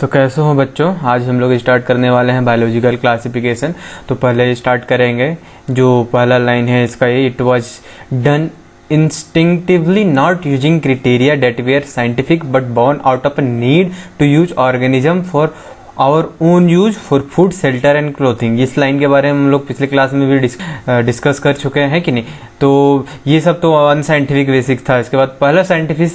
तो कैसे हो बच्चों, आज हम लोग स्टार्ट करने वाले हैं बायोलॉजिकल क्लासिफिकेशन। तो पहले स्टार्ट करेंगे, जो पहला लाइन है इसका ये, it was done instinctively not using criteria that were scientific but born out of a need to use organism for our own use for food, shelter and clothing. इस line के बारे में हम लोग पिछले क्लास में भी डिस्कस कर चुके हैं कि नहीं। तो ये सब तो अनसाइंटिफिक बेसिक था। इसके बाद पहला साइंटिफिक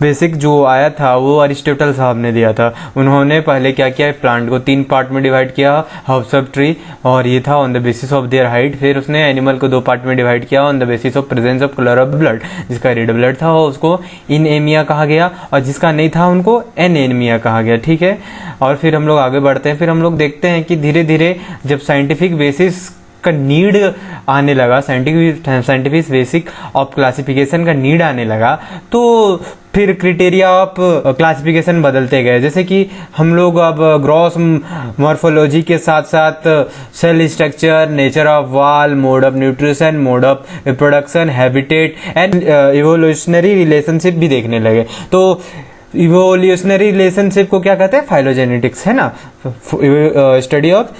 बेसिक जो आया था वो अरिस्टोटल साहब ने दिया था। उन्होंने पहले क्या किया, प्लांट को 3 पार्ट में डिवाइड किया, हाउस ऑफ ट्री, और ये था on the basis of their height. फिर उसने एनिमल को 2 पार्ट में डिवाइड किया on the basis of presence of colour of blood. जिसका रेड ब्लड था उसको इनएमिया कहा गया, और जिसका नहीं था उनको एनेमिया कहा गया। ठीक है, और फिर हम लोग आगे बढ़ते हैं। फिर हम लोग देखते हैं कि धीरे धीरे जब साइंटिफिक बेसिस का नीड आने लगा, साइंटिफिक बेसिक ऑफ क्लासिफिकेशन का नीड आने लगा, तो फिर क्राइटेरिया ऑफ क्लासिफिकेशन बदलते गए। जैसे कि हम लोग अब ग्रॉस मॉर्फोलॉजी के साथ साथ cell structure, nature of wall, mode of nutrition, mode of reproduction, habitat and evolutionary relationship भी देखने लगे। तो इवोल्यूशनरी रिलेशनशिप को क्या कहते हैं, फाइलोजेनेटिक्स, है ना। Study of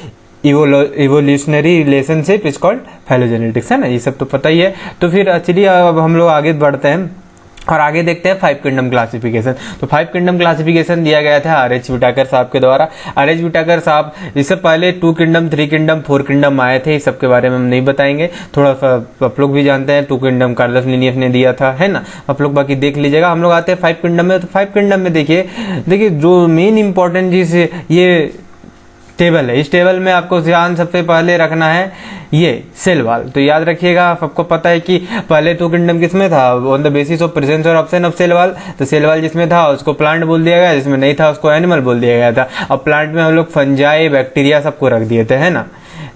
evolutionary relationship is called phylogenetics, है ना। ये सब तो पता ही है। तो फिर चलिए अब हम लोग आगे बढ़ते हैं और आगे देखते हैं 5 किंगडम क्लासिफिकेशन। तो 5 किंगडम क्लासिफिकेशन दिया गया था आर.एच. व्हिटेकर साहब के द्वारा। आर.एच. व्हिटेकर साहब, इससे पहले 2 किंगडम, 3 किंगडम, 4 किंगडम आए थे। इस सब के बारे में हम नहीं बताएंगे, थोड़ा सा आप लोग भी जानते हैं। 2 किंगडम कार्लस लिनियस ने दिया था, है ना। आप लोग बाकी देख लीजिएगा। हम लोग आते हैं 5 किंगडम में। तो 5 किंगडम में देखिए जो मेन इंपॉर्टेंट चीज ये टेबल है। इस टेबल में आपको ध्यान सबसे पहले रखना है ये सेल वॉल। तो याद रखिएगा, आपको पता है कि पहले 2 किंगडम किसमें था, on the basis of presence और ऑप्शन ऑफ सेल वॉल। तो सेल वॉल जिसमें था उसको प्लांट बोल दिया गया, जिसमें नहीं था उसको एनिमल बोल दिया गया था। अब प्लांट में हम लोग फंजाई, बैक्टीरिया सबको रख दिए थे, है ना।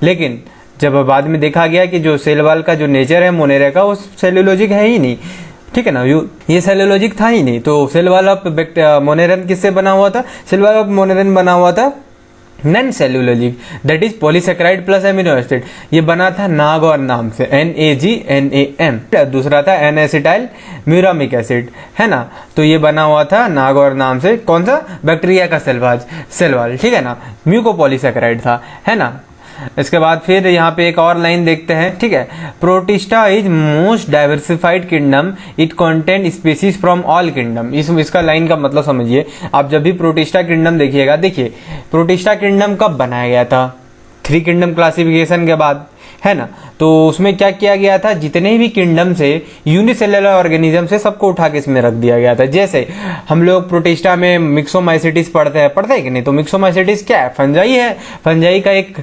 लेकिन जब बाद में देखा गया कि जो सेल वॉल का जो नेचर है मोनेरा का, वो सेलुलोजिक है ही नहीं, ठीक है ना। ये सेलुलोजिक था ही नहीं। तो सेल वॉल ऑफ मोनेरन किससे बना हुआ था, सेल वॉल ऑफ मोनेरन बना हुआ था non cellulosic, that is polysaccharide plus amino acid. ये बना था नागौर नाम से, NAGNAM। दूसरा था N-एसिटाइल म्यूरामिक एसिड, है ना। तो ये बना हुआ था नागौर नाम से, कौन सा, बैक्टीरिया का सेल वॉल, ठीक है ना। म्यूकोपॉलीसेकेराइड था, है ना। इसके बाद फिर यहाँ पे एक और लाइन देखते हैं, ठीक है। Protista is most diversified kingdom, it contain species from all kingdom. इसका लाइन का मतलब समझिए। आप जब भी प्रोटिस्टा किंगडम देखिएगा, देखिए प्रोटिस्टा किंगडम कब बनाया गया था, 3 किंगडम क्लासिफिकेशन के बाद, है ना। तो उसमें क्या किया गया था, जितने भी किंगडम से यूनिसेलुलर ऑर्गेनिज्म से सबको उठा के इसमें रख दिया गया था। जैसे हम लोग प्रोटिस्टा में मिक्सोमाइसिटिस पढ़ते हैं कि नहीं। तो मिक्सोमाइसिटिस क्या है, फंजाई है। फंजाई का एक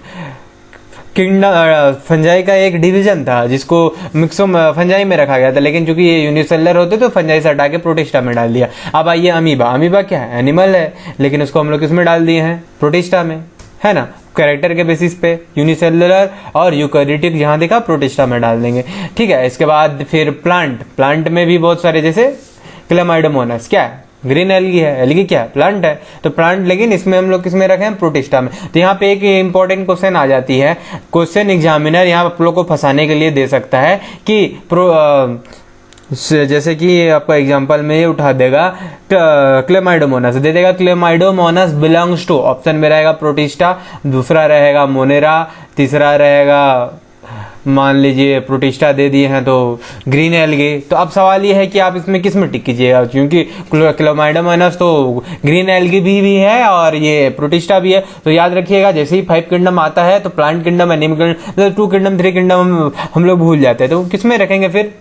फंजाई का एक डिवीजन था जिसको फंजाई में रखा गया था, लेकिन चूंकि ये यूनिसेलुलर होते तो फंजाई से हटा के प्रोटिस्टा में डाल दिया। अब आइए अमीबा क्या है, एनिमल है, लेकिन उसको हम लोग किसमें डाल दिए हैं, प्रोटिस्टा में, है ना। कैरेक्टर के बेसिस पे यूनिसेलुलर और यूकैरियोटिक जहां देखा प्रोटिस्टा में डाल देंगे, ठीक है। इसके बाद फिर प्लांट में भी बहुत सारे, जैसे क्लेमाइडोमोनास क्या है, ग्रीन एल्गी है, एल्गी क्या है, प्लांट है। तो प्लांट, लेकिन इसमें हम लोग किसमें रखे हैं, प्रोटिस्टा में। तो यहाँ पे एक इंपॉर्टेंट क्वेश्चन आ जाती है, क्वेश्चन एग्जामिनर यहाँ आप लोग को फंसाने के लिए दे सकता है कि जैसे कि आपका एग्जांपल में ये उठा देगा क्लेमाइडोमोनास, दे देगा क्लेमाइडोमोनास बिलोंग्स टू, ऑप्शन में रहेगा प्रोटिस्टा, दूसरा रहेगा मोनेरा, तीसरा रहेगा मान लीजिए प्रोटिस्टा दे दिए हैं तो ग्रीन एल्गी। तो अब सवाल ये है कि आप इसमें किस में टिक कीजिएगा, क्योंकि क्लेमाइडोमोनास तो ग्रीन एल्गी भी है और ये प्रोटिस्टा भी है। तो याद रखिएगा, जैसे ही 5 किंगडम आता है तो plant kingdom, animal kingdom, 2 kingdom, 3 kingdom हम लोग भूल जाते हैं। तो किस में रखेंगे, फिर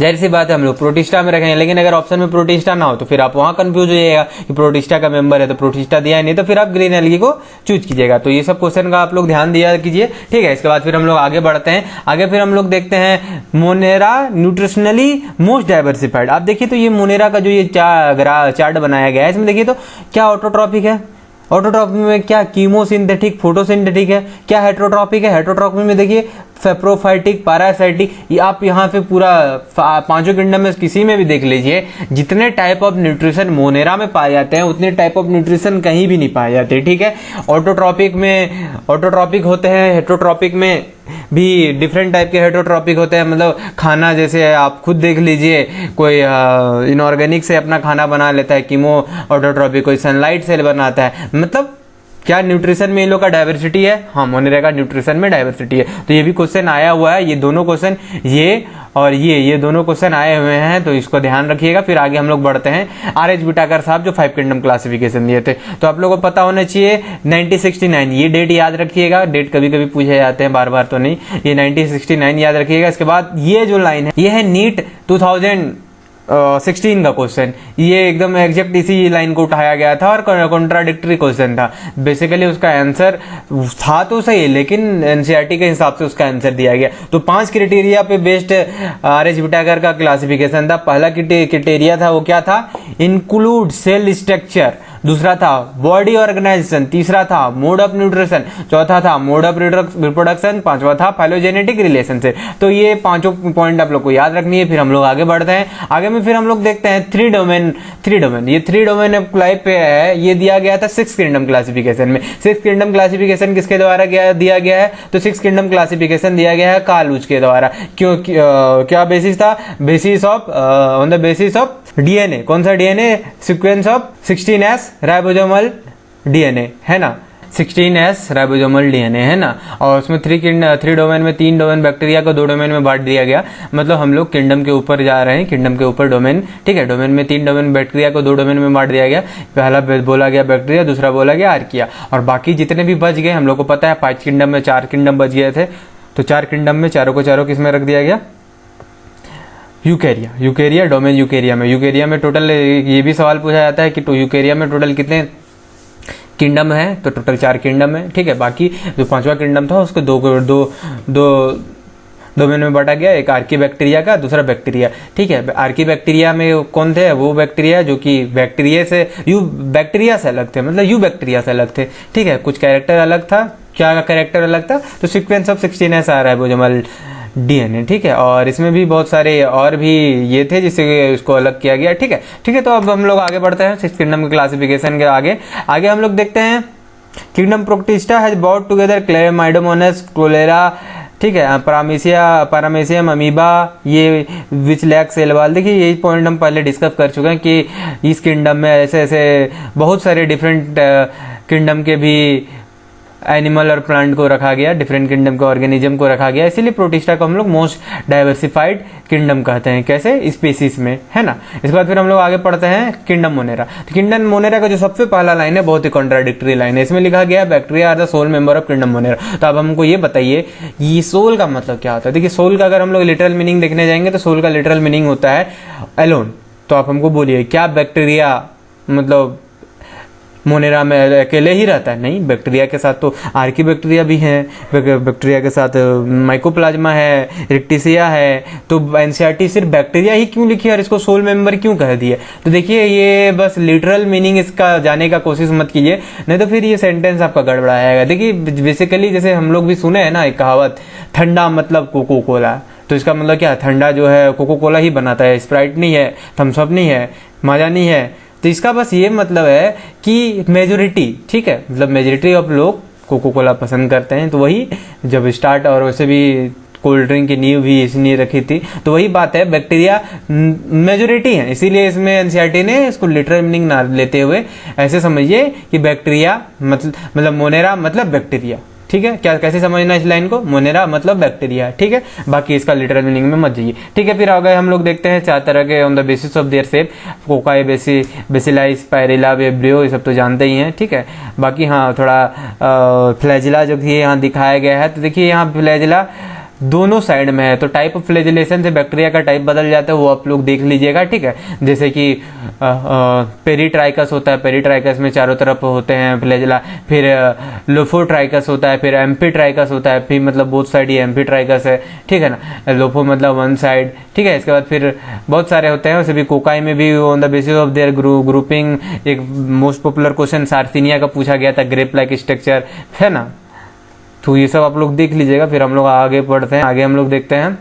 जाहिर सी बात है हम लोग प्रोटिस्टा में रखेंगे। लेकिन अगर ऑप्शन में प्रोटिस्टा ना हो तो फिर आप वहां कंफ्यूज हो जाइएगा कि प्रोटिस्टा का मेंबर है तो प्रोटिस्टा दिया है, नहीं तो फिर आप ग्रीन एल्गी को चूज कीजिएगा। तो ये सब क्वेश्चन का आप लोग ध्यान दिया कीजिए, ठीक है। इसके बाद फिर हम लोग आगे बढ़ते हैं। आगे फिर हम लोग देखते हैं मोनेरा न्यूट्रिशनली मोस्ट डाइवर्सिफाइड। आप देखिए तो ये मोनेरा का जो ये चार्ट बनाया गया है, इसमें देखिए तो क्या ऑटोट्रॉपिक है, ऑटोट्रॉपिक में क्या कीमोसिंथेटिक, फोटोसिंथेटिक है, क्या हेटेरोट्रॉपिक है, हेटेरोट्रॉपिक में देखिए सेप्रोफाइटिक, पैरासाइटिक, ये आप यहाँ पे पूरा पांचों किंगडम में किसी में भी देख लीजिए, जितने टाइप ऑफ न्यूट्रिशन मोनेरा में पाए जाते हैं उतने टाइप ऑफ न्यूट्रिशन कहीं भी नहीं पाए जाते, ठीक है। ऑटोट्रॉपिक में ऑटोट्रॉपिक होते हैं, हेटरोट्रॉपिक में भी डिफरेंट टाइप के हेटरोट्रॉपिक होते हैं, मतलब खाना जैसे आप खुद देख लीजिए, कोई इनऑर्गेनिक से अपना खाना बना लेता है, कीमो ऑटोट्रॉपिक, कोई सनलाइट से बनाता है, मतलब क्या न्यूट्रिशन में इन लोग का डाइवर्सिटी है, हाँ मोनेरा का न्यूट्रिशन में डाइवर्सिटी है। तो ये भी क्वेश्चन आया हुआ है, ये दोनों क्वेश्चन ये और ये दोनों क्वेश्चन आए हुए हैं, तो इसको ध्यान रखिएगा। फिर आगे हम लोग बढ़ते हैं। आर एच बिटाकर साहब जो 5 किंगडम क्लासिफिकेशन दिए थे, तो आप लोगों को पता होना चाहिए 1969, ये डेट याद रखिएगा, डेट कभी कभी पूछे जाते हैं, बार बार तो नहीं, ये 1969 याद रखिएगा। इसके बाद ये जो लाइन है ये है नीट 2016 का क्वेश्चन, ये एकदम एग्जैक्ट इसी लाइन को उठाया गया था और कॉन्ट्राडिक्टरी क्वेश्चन था। बेसिकली उसका आंसर था तो सही, लेकिन एनसीईआरटी के हिसाब से उसका आंसर दिया गया। तो 5 क्राइटेरिया पे बेस्ड आर एच बिटाकर का क्लासिफिकेशन था। पहला क्राइटेरिया था वो क्या था, इंक्लूड सेल स्ट्रक्चर, दूसरा था बॉडी ऑर्गेनाइजेशन, तीसरा था मोड ऑफ न्यूट्रिशन, चौथा था मोड ऑफ रिप्रोडक्शन, पांचवा था फाइलोजेनेटिक रिलेशनशिप। तो ये पांचों पॉइंट आप लोग को याद रखनी है। फिर हम लोग आगे बढ़ते हैं। आगे में फिर हम लोग देखते हैं थ्री डोमेन। ये थ्री डोमेन लाइफ पे है, ये दिया गया था 6 किंगडम क्लासिफिकेशन में। 6 किंगडम क्लासिफिकेशन किसके द्वारा दिया गया है, तो 6 किंगडम क्लासिफिकेशन दिया गया है कार्लूज के द्वारा। क्यों क्या बेसिस था, basis of on the basis of DNA. कौन सा DNA, sequence of 16S ribosomal DNA है ना, 16S राइबोसोमल डीएनए है ना। और उसमें 3 डोमेन में 3 डोमेन बैक्टीरिया को 2 डोमेन में बांट दिया गया। मतलब हम लोग किंगडम के ऊपर जा रहे हैं, किंगडम के ऊपर डोमेन, ठीक है। डोमेन में 3 डोमेन, बैक्टीरिया को 2 डोमेन में बांट दिया गया। पहला बोला गया बैक्टीरिया, दूसरा बोला गया आर्किया, और बाकी जितने भी बच गए हम लोग को पता है 5 किंगडम में 4 किंगडम बच गए थे। तो 4 किंगडम में चारों को चारों किस में रख दिया गया, यूकेरिया डोमेन यूकेरिया में टोटल ये भी सवाल पूछा जाता है कि तो यूकेरिया में टोटल कितने किंगडम है, तो टोटल 4 किंगडम है, ठीक है। बाकी जो 5वां किंगडम था उसको दो डोमेन में बांटा गया, एक आर्की बैक्टीरिया का, दूसरा बैक्टीरिया, ठीक है। आर्की बैक्टीरिया में कौन थे, वो बैक्टीरिया जो कि बैक्टीरिया से बैक्टीरिया से अलग थे, मतलब यू बैक्टीरिया से अलग थे, ठीक है। कुछ कैरेक्टर अलग था, क्या कैरेक्टर अलग था, तो सीक्वेंस ऑफ 16S आ रहा है वो जमल डीएनए, ठीक है। और इसमें भी बहुत सारे और भी ये थे जिससे इसको अलग किया गया, ठीक है। तो अब हम लोग आगे बढ़ते हैं 6 किंगडम के क्लासिफिकेशन के आगे हम लोग देखते हैं kingdom protista has brought together chlamydomonas, chlorella, ठीक है, पैरामेसियम, अमीबा, ये विच लैक सेल वाल। देखिए यही पॉइंट हम पहले डिस्कस कर चुके हैं कि इस किंगडम में ऐसे बहुत सारे डिफरेंट किंगडम के भी एनिमल और प्लांट को रखा गया, डिफरेंट किंगडम के ऑर्गेनिज्म को रखा गया, इसीलिए प्रोटिस्टा को हम लोग मोस्ट डाइवर्सिफाइड किंगडम कहते हैं। कैसे, स्पीसीज में, है ना। इसके बाद फिर हम लोग आगे पढ़ते हैं किंगडम मोनेरा। तो किंगडम मोनेरा का जो सबसे पहला लाइन है बहुत ही कॉन्ट्राडिक्टरी लाइन है। इसमें लिखा गया bacteria are the sole member of kingdom monera. तो अब हमको ये बताइए ये सोल का मतलब क्या होता है। देखिए सोल का अगर हम लोग लिटरल मीनिंग देखने जाएंगे तो सोल का लिटरल मीनिंग होता है एलोन। तो आप हमको बोलिए क्या बैक्टीरिया मतलब मोनेरा में अकेले ही रहता है? नहीं, बैक्टीरिया के साथ तो आर्की बैक्टीरिया भी है, बैक्टीरिया के साथ माइकोप्लाज्मा है, रिक्टिसिया है। तो एनसीईआरटी सिर्फ बैक्टीरिया ही क्यों लिखी और इसको सोल मेंबर क्यों कह दिए? तो देखिए ये बस लिटरल मीनिंग इसका जाने का कोशिश मत कीजिए, नहीं तो फिर ये सेंटेंस आपका गड़बड़ाएगा। देखिए बेसिकली जैसे हम लोग भी सुने हैं ना एक कहावत, ठंडा मतलब कोको कोला। तो इसका मतलब क्या, ठंडा जो है कोको कोला ही बनाता है, स्प्राइट नहीं है, थम्स अप नहीं है, माजा नहीं है। तो इसका बस ये मतलब है कि मेजोरिटी, ठीक है, मतलब मेजोरिटी ऑफ लोग कोको कोला पसंद करते हैं। तो वही जब स्टार्ट और वैसे भी कोल्ड ड्रिंक की नींव भी इसने रखी थी, तो वही बात है, बैक्टीरिया मेजोरिटी है, इसीलिए इसमें एनसीईआरटी ने इसको लिटरल मीनिंग ना लेते हुए ऐसे समझिए कि बैक्टीरिया मतलब मोनेरा मतलब बैक्टीरिया, ठीक है। क्या कैसे समझना इस लाइन को, मोनेरा मतलब बैक्टीरिया, ठीक है। बाकी इसका लिटरल मीनिंग में मत जाइए, ठीक है। फिर आगे हम लोग देखते हैं 4 तरह के on the basis of their shape, cocci, bacilli, spirilla, vibrio, ये सब तो जानते ही हैं, ठीक है। बाकी हाँ थोड़ा फ्लैजिला जो कि यहाँ दिखाया गया है, तो देखिए यहाँ फ्लैजिला दोनों साइड में है, तो टाइप ऑफ फ्लैजिलेशन से बैक्टीरिया का टाइप बदल जाता है, वो आप लोग देख लीजिएगा, ठीक है। जैसे कि पेरीट्राइकस होता है, पेरीट्राइकस में चारों तरफ होते हैं फ्लैजिला, फिर लोफोट्राइकस होता है, फिर एम्फीट्राइकस होता है, फिर मतलब बोथ साइड ये एम्फीट्राइकस है, ठीक है ना। लोफो मतलब वन साइड, ठीक है। इसके बाद फिर बहुत सारे होते हैं, वैसे भी कोकाई में भी on the basis of there grouping एक मोस्ट पॉपुलर क्वेश्चन सार्सिनिया का पूछा गया था, ग्रेप लाइक स्ट्रक्चर, है ना। तो ये सब आप लोग देख लीजिएगा, फिर हम लोग आगे बढ़ते हैं। आगे हम लोग देखते हैं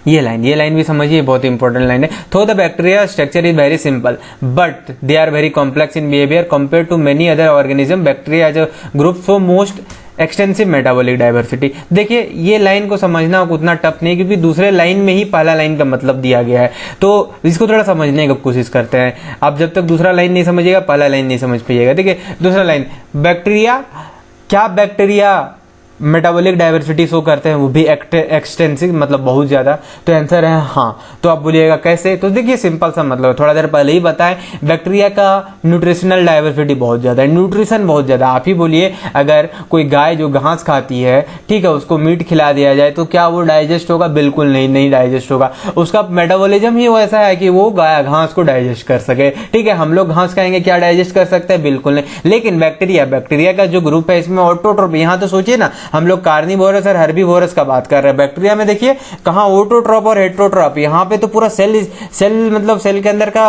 ये लाइन भी समझिए, बहुत इंपॉर्टेंट लाइन है। Though the bacteria structure is very simple but they are very complex in behaviour compare to many other organism. Bacteria as a group for most extensive metabolic diversity. देखिए ये line को समझना उतना tough नहीं, क्योंकि दूसरे line में ही पहला लाइन का मतलब दिया गया है, तो इसको थोड़ा समझने की कोशिश करते हैं। आप जब तक दूसरा लाइन नहीं समझिएगा पहला लाइन नहीं समझ पाइएगा। देखिए दूसरा लाइन, बैक्टीरिया, क्या बैक्टीरिया मेटाबॉलिक डाइवर्सिटी शो करते हैं, वो भी एक्सटेंसिव मतलब बहुत ज्यादा। तो आंसर है हाँ। तो आप बोलिएगा कैसे, तो देखिए सिंपल सा मतलब थोड़ा देर पहले ही बताएं, बैक्टीरिया का न्यूट्रिशनल डाइवर्सिटी बहुत ज्यादा है, न्यूट्रिशन बहुत ज्यादा। आप ही बोलिए अगर कोई गाय जो घास खाती है, ठीक है, उसको मीट खिला दिया जाए तो क्या वो डाइजेस्ट होगा? बिल्कुल नहीं डाइजेस्ट होगा। उसका मेटाबॉलिज्म ही वैसा है कि वो गाय घास को डाइजेस्ट कर सके, ठीक है। हम लोग घास खाएंगे, क्या डाइजेस्ट कर सकते हैं? बिल्कुल नहीं। लेकिन बैक्टीरिया का जो ग्रुप है इसमें ऑटोट्रोफ, यहाँ तो सोचिए ना, हम लोग कार्निवोरस और हर्बीवोरस का बात कर रहे हैं। बैक्टीरिया में देखिए कहाँ ऑटोट्रोफ और हेटेरोट्रोफ, यहाँ पे तो पूरा सेल मतलब सेल के अंदर का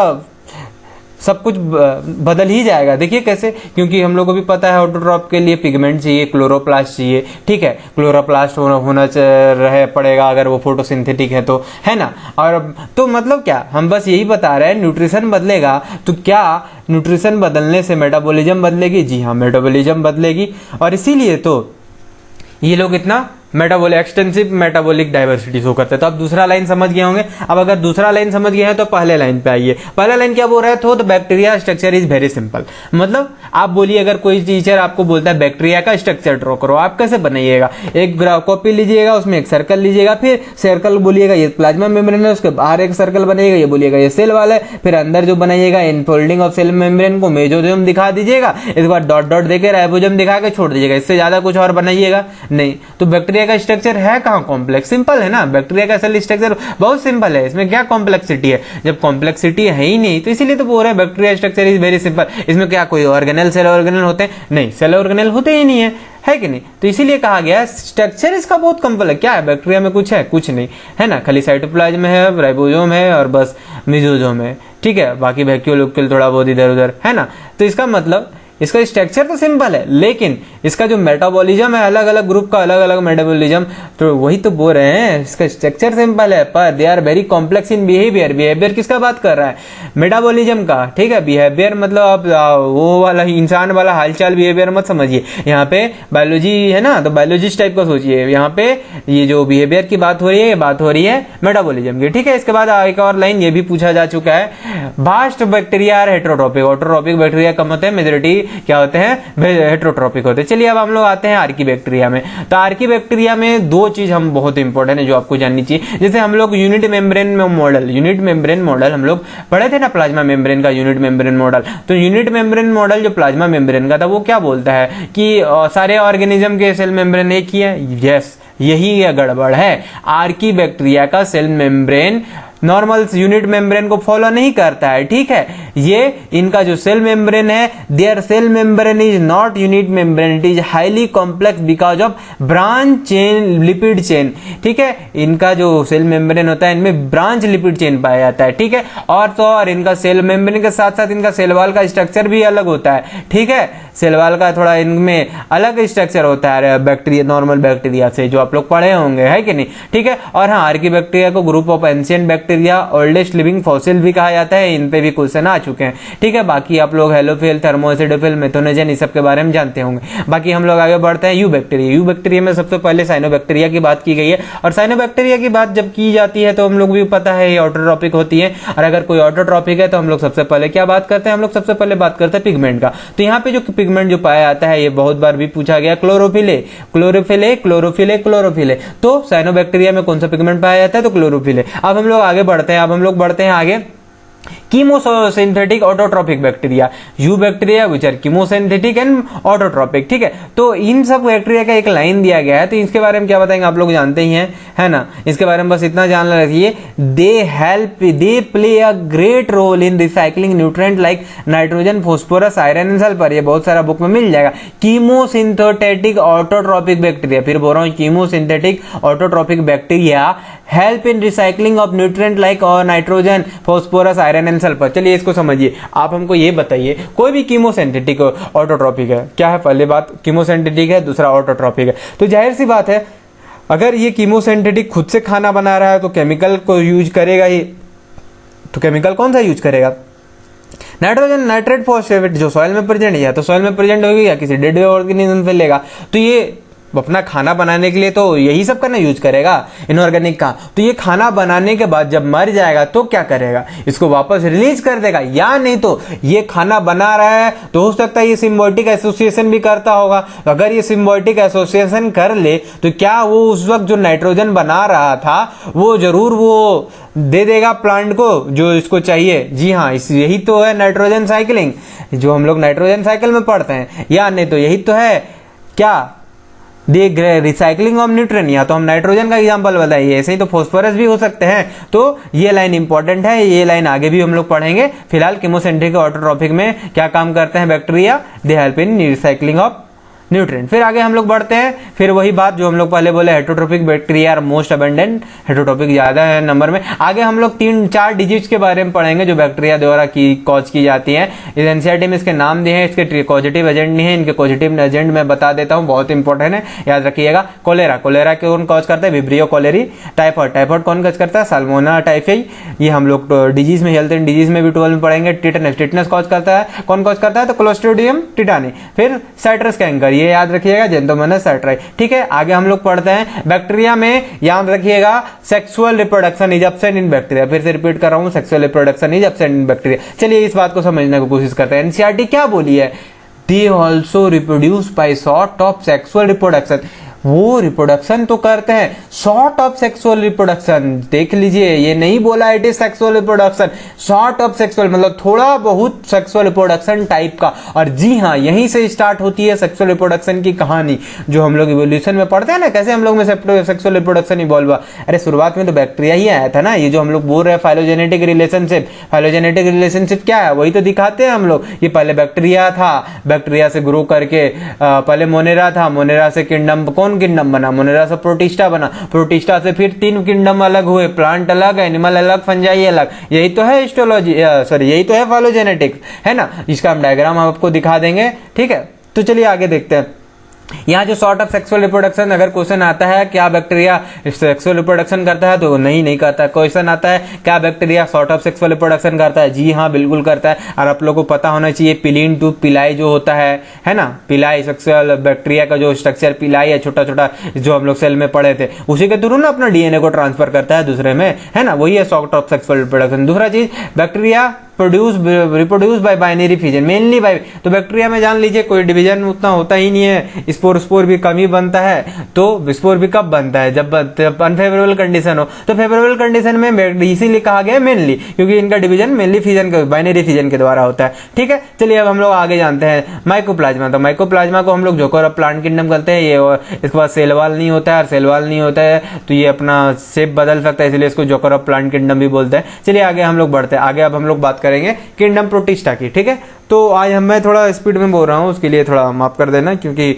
सब कुछ बदल ही जाएगा। देखिए कैसे, क्योंकि हम लोग को भी पता है ऑटोट्रोफ के लिए पिगमेंट चाहिए, क्लोरोप्लास्ट चाहिए, ठीक है। क्लोरोप्लास्ट होना रहे पड़ेगा अगर वो फोटोसिंथेटिक है तो, है ना। और तो मतलब क्या, हम बस यही बता रहे हैं न्यूट्रिशन बदलेगा तो क्या न्यूट्रिशन बदलने से मेटाबॉलिज्म बदलेगी? जी हाँ, मेटाबॉलिज्म बदलेगी। और इसीलिए तो ये लोग इतना metabolic extensive metabolic diversity show करते हैं। तो आप दूसरा लाइन समझ गए होंगे। अब अगर दूसरा लाइन समझ गए हैं तो पहले लाइन पे आइए। पहला लाइन क्या बोल रहा है? तो bacteria structure is very simple. मतलब आप बोलिए अगर कोई टीचर आपको बोलता है बैक्टीरिया का स्ट्रक्चर ड्रॉ करो, आप कैसे बनाइएगा? एक कॉपी लीजिएगा, उसमें एक सर्कल लीजिएगा, फिर सर्कल बोलिएगा ये प्लाज्मा मेम्ब्रेन है, उसके बाहर एक सर्कल बनेगा, ये बोलिएगा ये सेल वाला है, फिर अंदर जो बनाइएगा इनफोल्डिंग ऑफ सेल मेम्ब्रेन को मेसोजोम दिखा दीजिएगा, इसके बाद डॉट डॉट देके राइबोसोम दिखा के छोड़ दीजिएगा। इससे ज्यादा कुछ और बनाइएगा नहीं। तो बैक्टीरिया का स्ट्रक्चर है कहां कॉम्प्लेक्स? सिंपल है ना। बैक्टीरिया का सेल स्ट्रक्चर बहुत सिंपल है, इसमें क्या कॉम्प्लेक्सिटी है? जब कॉम्प्लेक्सिटी है ही नहीं तो इसीलिए तो बोल रहे हैं bacteria structure is very simple. इसमें क्या कोई ऑर्गेनल सेल ऑर्गेनल होते हैं? नहीं, सेल ऑर्गेनल होते ही नहीं है कि नहीं। तो इसीलिए कहा गया स्ट्रक्चर इसका बहुत कॉम्प्लेक्स। क्या है बैक्टीरिया में? कुछ है? कुछ नहीं है ना। खाली साइटोप्लाज्म है, राइबोसोम है और बस मेसोजोम है, ठीक है। बाकी वैक्यूल थोड़ा बहुत इधर उधर है ना। तो इसका मतलब इसका स्ट्रक्चर तो सिंपल है, लेकिन इसका जो मेटाबॉलिज्म है, अलग अलग ग्रुप का अलग अलग मेटाबॉलिज्म, तो वही तो बोल रहे हैं इसका स्ट्रक्चर सिंपल है पर they are very complex in behaviour. Behaviour किसका बात कर रहा है? मेटाबॉलिज्म का, ठीक है। बिहेवियर मतलब आप वो वाला इंसान वाला हालचाल बिहेवियर मत समझिए। यहाँ पे बायोलॉजी है ना, तो बायोलॉजिस्ट टाइप का सोचिए। यहाँ पे ये जो बिहेवियर की बात हो रही है, ये बात हो रही है मेटाबॉलिज्म की, ठीक है। इसके बाद एक और लाइन ये भी पूछा जा चुका है, vast bacteria are heterotrophic. Autotrophic bacteria कम होते हैं, मेजॉरिटी क्या होते हैं? हेटेरोट्रोपिक होते हैं। चलिए अब हम लोग आते हैं आर्की बैक्टीरिया में। तो आर्की बैक्टीरिया में दो चीज हम बहुत इंपॉर्टेंट है जो आपको जाननी चाहिए। जैसे हम लोग यूनिट मेम्ब्रेन मॉडल हम लोग पढ़े थे ना, प्लाज्मा मेम्ब्रेन का यूनिट मेम्ब्रेन मॉडल। तो यूनिट मेम्ब्रेन मॉडल जो प्लाज्मा मेम्ब्रेन का था वो क्या बोलता है कि सारे ऑर्गेनिज्म के सेल मेम्ब्रेन एक ही है। यस, यही गड़बड़ है। आर्की बैक्टीरिया का cell membrane normal unit membrane को फॉलो नहीं करता है, ठीक है। ये इनका जो सेल मेम्ब्रेन है, their cell membrane is not unit membrane, it is highly complex because of branch chain lipid chain, ठीक है। इनका जो सेल मेम्ब्रेन होता है इनमें ब्रांच लिपिड चेन पाया जाता है, ठीक है। और तो और इनका सेल मेम्ब्रेन के साथ साथ इनका सेल वॉल का स्ट्रक्चर भी अलग होता है, ठीक है। सेल वॉल का थोड़ा इनमें अलग स्ट्रक्चर होता है बैक्टीरिया, नॉर्मल बैक्टीरिया से, जो आप लोग पढ़े होंगे, है कि नहीं, ठीक है। और हाँ, आर्की बैक्टीरिया को group of ancient bacteria, oldest living fossil भी कहा जाता है। इन पे भी क्वेश्चन आ चुके हैं, ठीक है। बाकी आप लोग हेलोफिल, थर्मोएसिडोफिल, मेथोनोजेन इस सब के बारे में जानते होंगे। बाकी हम लोग आगे बढ़ते हैं यू बैक्टीरिया। यू बैक्टीरिया में सबसे पहले साइनोबैक्टीरिया की बात की गई है। और साइनोबैक्टीरिया की बात जब की जाती है तो हम लोग भी पता है ये ऑटोट्रोपिक होती है। और अगर कोई ऑटोट्रोपिक है तो हम लोग सबसे पहले क्या बात करते हैं? हम लोग सबसे पहले बात करते हैं पिगमेंट का। तो यहाँ पे जो पिगमेंट जो पाया जाता है ये बहुत बार भी पूछा गया, क्लोरोफिल क्लोरोफिल। तो साइनोबैक्टीरिया में कौन सा पिगमेंट पाया जाता है? तो क्लोरोफिल। अब हम लोग आगे बढ़ते हैं आगे chemosynthetic autotrophic bacteria, eubacteria which are chemosynthetic and autotrophic, ठीक है। तो इन सब बैक्टीरिया का एक लाइन दिया गया है, तो इसके बारे में क्या बताएंगे? आप लोग जानते ही हैं, है ना। इसके बारे में बस इतना जानना रखिए, they play a great role in recycling nutrient like nitrogen, phosphorus, iron and sulphur. ये बहुत सारा बुक में मिल जाएगा। कीमोसिंथेटिक ऑटोट्रोपिक बैक्टीरिया, फिर बोल रहा हूं chemosynthetic autotrophic bacteria help in recycling of nutrient like और nitrogen, phosphorus, iron and sulphur. चलिए इसको समझिए, आप हमको ये बताइए कोई भी कीमोसिंथेटिक ऑटोट्रॉपिक है, क्या है पहली बात, कीमोसिंथेटिक है, दूसरा ऑटोट्रॉपिक है। तो जाहिर सी बात है अगर ये कीमोसिंथेटिक खुद से खाना बना रहा है तो केमिकल को यूज करेगा ही। तो केमिकल कौन सा यूज करेगा? नाइट्रोजन, नाइट्रेट, फॉस्फेट जो सॉइल में प्रेजेंट है, तो सॉइल में प्रेजेंट होगी या किसी डेड ऑर्गेनिज्म से लेगा। तो ये अपना खाना बनाने के लिए तो यही सब करना यूज करेगा इनऑर्गेनिक का। तो ये खाना बनाने के बाद जब मर जाएगा तो क्या करेगा? इसको वापस रिलीज कर देगा, या नहीं तो ये खाना बना रहा है तो हो सकता है ये सिम्बायोटिक एसोसिएशन भी करता होगा। तो अगर ये सिम्बायोटिक एसोसिएशन कर ले तो क्या वो उस वक्त जो नाइट्रोजन बना रहा था वो जरूर वो दे देगा प्लांट को जो इसको चाहिए। जी हाँ, यही तो है नाइट्रोजन साइकिलिंग जो हम लोग नाइट्रोजन साइकिल में पढ़ते हैं। या नहीं तो यही तो है क्या रिसाइकलिंग ऑफ न्यूट्रिएंट। या तो हम नाइट्रोजन का एग्जांपल बताइए, ऐसे ही तो फॉस्फोरस भी हो सकते हैं। तो ये लाइन इंपॉर्टेंट है, ये लाइन आगे भी हम लोग पढ़ेंगे। फिलहाल कीमोसिंथेटिक ऑटोट्रॉपिक में क्या काम करते हैं bacteria? They help in recycling of nutrient. फिर आगे हम लोग बढ़ते हैं, फिर वही बात जो हम लोग पहले बोले, heterotrophic bacteria are most abundant, heterotrophic ज्यादा है नंबर में। आगे हम लोग 3-4 डिजीज के बारे में पढ़ेंगे जो बैक्टीरिया द्वारा कॉज की जाती हैं। इस एनसीईआरटी में इसके नाम दिए हैं, इसके कॉजेटिव एजेंट नहीं है, इनके कॉजेटिव एजेंट मैं बता देता हूँ, बहुत इंपॉर्टेंट है, याद रखिएगा। कोलेरा, कोलेरा कौन कॉज करता है? Vibrio cholerae. टाइफॉइड, टाइफॉइड कौन कॉज करता है? Salmonella typhi. ये हम लोग डिजीज में, हेल्थ एंड डिजीज में भी 12 में पढ़ेंगे। टिटनस, टिटनस कॉज करता है, कौन कॉज करता है? तो क्लोस्ट्रिडियम टिटानी। फिर साइट्रस कैंकर, ये याद रखिएगा, जेंथोमोनास साइट्राई। ठीक है, आगे हम लोग पढ़ते हैं बैक्टीरिया में, याद रखिएगा sexual reproduction is absent in bacteria. फिर से रिपीट कर रहा हूं, sexual reproduction is absent in bacteria. चलिए इस बात को समझने की कोशिश करते हैं। एनसीईआरटी क्या बोली है? They also reproduce by sort of sexual reproduction. वो रिप्रोडक्शन तो करते हैं, सॉर्ट ऑफ सेक्सुअल रिप्रोडक्शन। देख लीजिए, ये नहीं बोला it is sexual reproduction, sort of sexual मतलब थोड़ा बहुत सेक्सुअल रिप्रोडक्शन टाइप का। और जी हाँ, यहीं से स्टार्ट होती है सेक्सुअल रिप्रोडक्शन की कहानी, जो हम लोग इवोल्यूशन में पढ़ते हैं ना, कैसे हम लोग में सेक्सुअल रिप्रोडक्शन इवॉल्व हुआ। अरे शुरुआत में तो बैक्टीरिया ही आया था ना, ये जो हम लोग बोल रहे हैं फाइलोजेनेटिक रिलेशनशिप। फाइलोजेनेटिक रिलेशनशिप क्या है? वही तो दिखाते हैं हम लोग। ये पहले बैक्टीरिया था, बैक्टीरिया से ग्रो करके पहले मोनेरा था, मोनेरा से किंगडम, कौन किंगडम बना? मोनेरा से प्रोटिस्टा बना, प्रोटिस्टा से फिर 3 किंगडम अलग हुए, प्लांट अलग, एनिमल अलग, फंजाई अलग। यही तो है हिस्टोलॉजी, सॉरी यही तो है फाइलोजेनेटिक्स, है ना। इसका हम डायग्राम आपको दिखा देंगे। ठीक है, तो चलिए आगे देखते हैं। यहाँ जो सॉर्ट ऑफ सेक्सुअल रिप्रोडक्शन, अगर क्वेश्चन आता है क्या बैक्टीरिया सेक्सुअल रिप्रोडक्शन करता है, तो नहीं करता है। क्वेश्चन आता है क्या bacteria sort of sexual reproduction करता है? जी हाँ, बिल्कुल करता है। और आप लोगों को पता होना चाहिए पिलीन टू पिलाई जो होता है ना, पिलाई सेक्सुअल बैक्टीरिया का जो स्ट्रक्चर पिलाई है, छोटा छोटा जो हम लोग सेल में पढ़े थे, उसी के थ्रू ना अपना डीएनए को ट्रांसफर करता है दूसरे में, है ना, वही है सॉर्ट ऑफ सेक्सुअल रिप्रोडक्शन। दूसरा चीज, bacteria reproduce by binary fission, mainly by. तो बैक्टीरिया में जान लीजिए कोई डिवीजन उतना होता ही नहीं है, स्पोर भी कम ही बनता है। तो स्पोर भी कब बनता है? जब अनफेवरेबल कंडीशन हो। तो फेवरेबल कंडीशन में इसीलिए कहा गया मेनली, क्योंकि इनका डिवीजन मेनली फिजन के, बाइनरी फिजन के द्वारा होता है। ठीक है, चलिए अब हम लोग आगे जानते हैं माइकोप्लाज्मा। तो माइकोप्लाज्मा को हम लोग जोकर प्लांट किंगडम कहते हैं। ये इसके बाद सेल वाल नहीं होता है, और सेल वाल नहीं होता है तो ये अपना शेप बदल सकता है, इसलिए इसको जोकर प्लांट किंगडम भी बोलते हैं। चलिए आगे हम लोग बढ़ते हैं। आगे अब हम लोग बात करेंगे किंगडम प्रोटिस्टा की। ठीक है, तो आज मैं थोड़ा स्पीड में बोल रहा हूँ, उसके लिए थोड़ा माफ कर देना, क्योंकि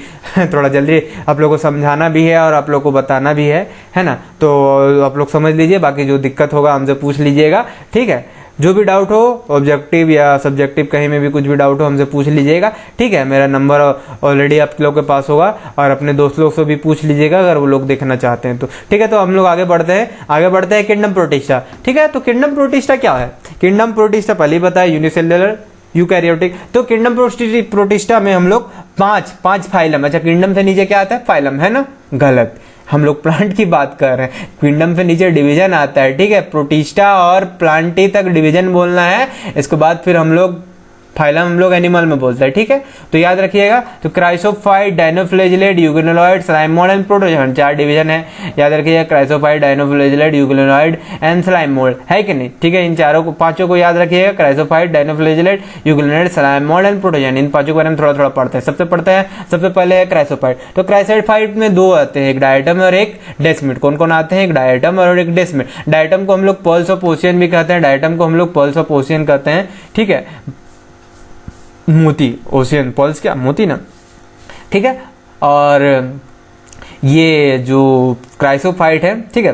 थोड़ा जल्दी आप लोगों को समझाना भी है और आप लोग को बताना भी है ना। तो आप लोग समझ लीजिए, बाकी जो दिक्कत होगा हमसे पूछ लीजिएगा। ठीक है, जो भी डाउट हो, ऑब्जेक्टिव या सब्जेक्टिव कहीं में भी कुछ भी डाउट हो हमसे पूछ लीजिएगा। ठीक है, मेरा नंबर ऑलरेडी आप लोग के पास होगा, और अपने दोस्त लोग से भी पूछ लीजिएगा अगर वो लोग देखना चाहते हैं तो। ठीक है, तो हम लोग आगे बढ़ते हैं किंगडम प्रोटिस्टा। ठीक है, तो किंगडम प्रोटिस्टा क्या है? किंगडम प्रोटिस्टा पहले बताया यूनिसेल्युलर यूकैरियोटिक। तो किंगडम प्रोटिस्टा में हम लोग पांच फाइलम, अच्छा किंगडम से नीचे क्या आता है? फाइलम, है ना, गलत, हम लोग प्लांट की बात कर रहे हैं। किंगडम से नीचे डिवीजन आता है। ठीक है, प्रोटिस्टा और प्लांटी तक डिवीजन बोलना है, इसके बाद फिर हम लोग फाइलम हम लोग एनिमल में बोलते हैं। ठीक है, तो याद रखिएगा। तो chrysophyte, dinoflagellate, euglenoid, slime mould and protozoan, 4 division है, याद रखिएगा। Chrysophyte, dinoflagellate, यूग्लिनोइड and slime mould, है कि नहीं? ठीक है, इन पांचों को याद रखिएगा। Chrysophyte, dinoflagellate, euglenoid, slime mould and protozoan, इन पांचों के बारे में थोड़ा थोड़ा पढ़ते हैं। सबसे पहले है क्राइसोफाइट। तो क्राइसोफाइट में 2 आते हैं, एक डायटम और एक डेस्मिड। कौन कौन आते हैं? एक डायटम और एक डेस्मिड। डायटम को हम लोग पर्ल्स ऑफ ओशियन भी कहते हैं, डायटम को हम लोग पर्ल्स ऑफ ओशियन कहते हैं। ठीक है, मोती, ओशियन पर्ल्स क्या, मोती ना। ठीक है, और ये जो क्राइसोफाइट है, ठीक है,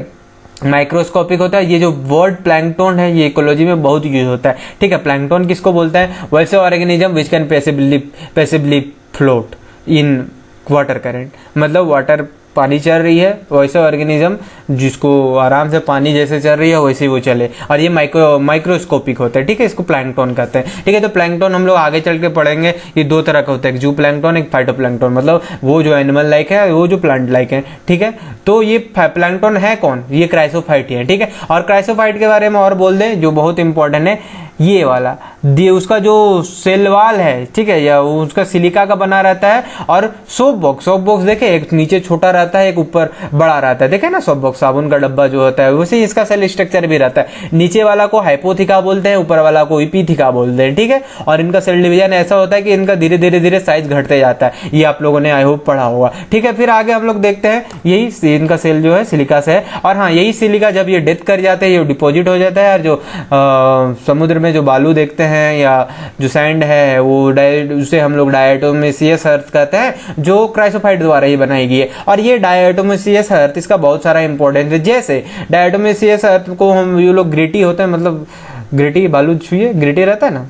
माइक्रोस्कोपिक होता है। ये जो वर्ड प्लैंकटन है ये इकोलॉजी में बहुत यूज होता है, ठीक है। प्लैंकटन किसको बोलते हैं? वैसे organism which can passively float in water current, मतलब वाटर पानी चल रही है, वैसे ऑर्गेनिज्म जिसको आराम से पानी जैसे चल रही है वैसे ही वो चले, और ये माइक्रोस्कोपिक होता है, ठीक है। इसको प्लैंकटन कहते हैं, ठीक है। तो प्लैंकटन हम लोग आगे चल के पढ़ेंगे, ये दो तरह का होता है, एक जू प्लैंकटन, एक फाइटोप्लैंकटन, मतलब वो जो एनिमल लाइक है, वो जो प्लांट लाइक है, ठीक है। तो ये प्लैंकटन है कौन? ये क्राइसोफाइट ही है, ठीक है। और क्राइसोफाइट के बारे में और बोल दें जो बहुत इंपॉर्टेंट है, ये वाला उसका जो सेल वाल है, ठीक है, या उसका सिलिका का बना रहता है, और सोप बॉक्स देखे, एक नीचे छोटा रहता है, एक ऊपर बड़ा रहता है, देखे ना सोप बॉक्स, साबुन का डब्बा जो होता है, वैसे ही इसका सेल स्ट्रक्चर भी रहता है। नीचे वाला को हाइपोथिका बोलते हैं, ऊपर वाला को इपिथिका बोलते हैं, ठीक है। और इनका सेल डिवीजन ऐसा होता है कि इनका धीरे धीरे साइज घटते जाता है, ये आप लोगों ने आई होप पढ़ा होगा, ठीक है। फिर आगे हम लोग देखते हैं, यही इनका सेल जो है सिलिका से है, और हाँ, यही सिलिका जब ये डेथ कर जाते हैं, ये डिपॉजिट हो जाता है, और जो समुद्र में जो बालू देखते हैं या जो सैंड है, वो उसे हम लोग डायटोमेसियस अर्थ कहते हैं, जो क्राइसोफाइट द्वारा ही बनाई गई है। और ये डायटोमेसियस अर्थ, इसका बहुत सारा इंपॉर्टेंस है। जैसे डायटोमेसियस अर्थ को हम ये लोग ग्रेटी होते हैं, मतलब ग्रेटी बालू छुए ग्रेटी रहता है ना,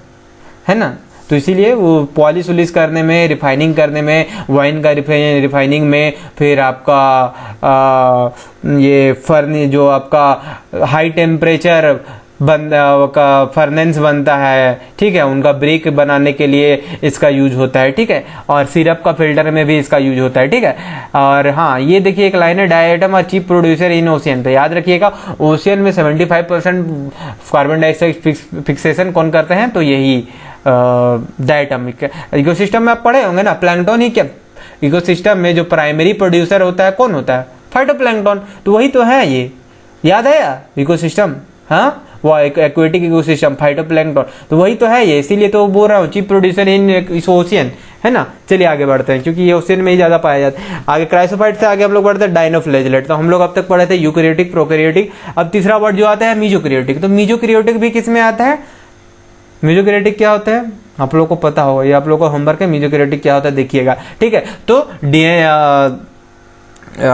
है ना, तो इसीलिए वो पॉलिश उलिश करने में, रिफाइनिंग करने में, वाइन का रिफाइनिंग में, फिर आपका ये फर्नी जो आपका हाई टेम्परेचर का फर्नेंस बनता है, ठीक है, उनका ब्रेक बनाने के लिए इसका यूज होता है, ठीक है। और सिरप का फिल्टर में भी इसका यूज होता है, ठीक है। और हाँ, ये देखिए एक लाइन है, diatom are chief producer in ocean, तो याद रखिएगा ओशियन में 75% कार्बन डाइऑक्साइड फिक्सेशन कौन करते हैं? तो यही डायटम। इकोसिस्टम में आप पढ़े होंगे ना, प्लैंकटन ही क्या इकोसिस्टम में जो प्राइमरी प्रोड्यूसर होता है कौन होता है? फाइटोप्लैंकटन, तो वही तो है ये, याद है या इकोसिस्टम, हाँ, वो एक्वेटिक इकोसिस्टम फाइटोप्लैंकटन, तो वही तो है ये, इसीलिए तो बोल रहा हूँ चीफ प्रोड्यूसर इन इस ओशियन, है ना। चलिए आगे बढ़ते हैं, क्योंकि ये ओशियन में ही ज्यादा पाया जाता है। आगे क्राइसोफाइट से आगे हम लोग बढ़ते हैं डायनोफ्लैजेलेट। तो हम लोग अब तक पढ़े थे यूकैरियोटिक, प्रोकैरियोटिक, अब तीसरा वर्ड जो आता है मीजोकैरियोटिक। तो मीजोकैरियोटिक भी किस में आता है? मीजोकैरियोटिक क्या होता है आप लोगों को पता होगा, ये आप लोगों को होमवर्क है, मीजोकैरियोटिक क्या होता है देखिएगा, ठीक है। तो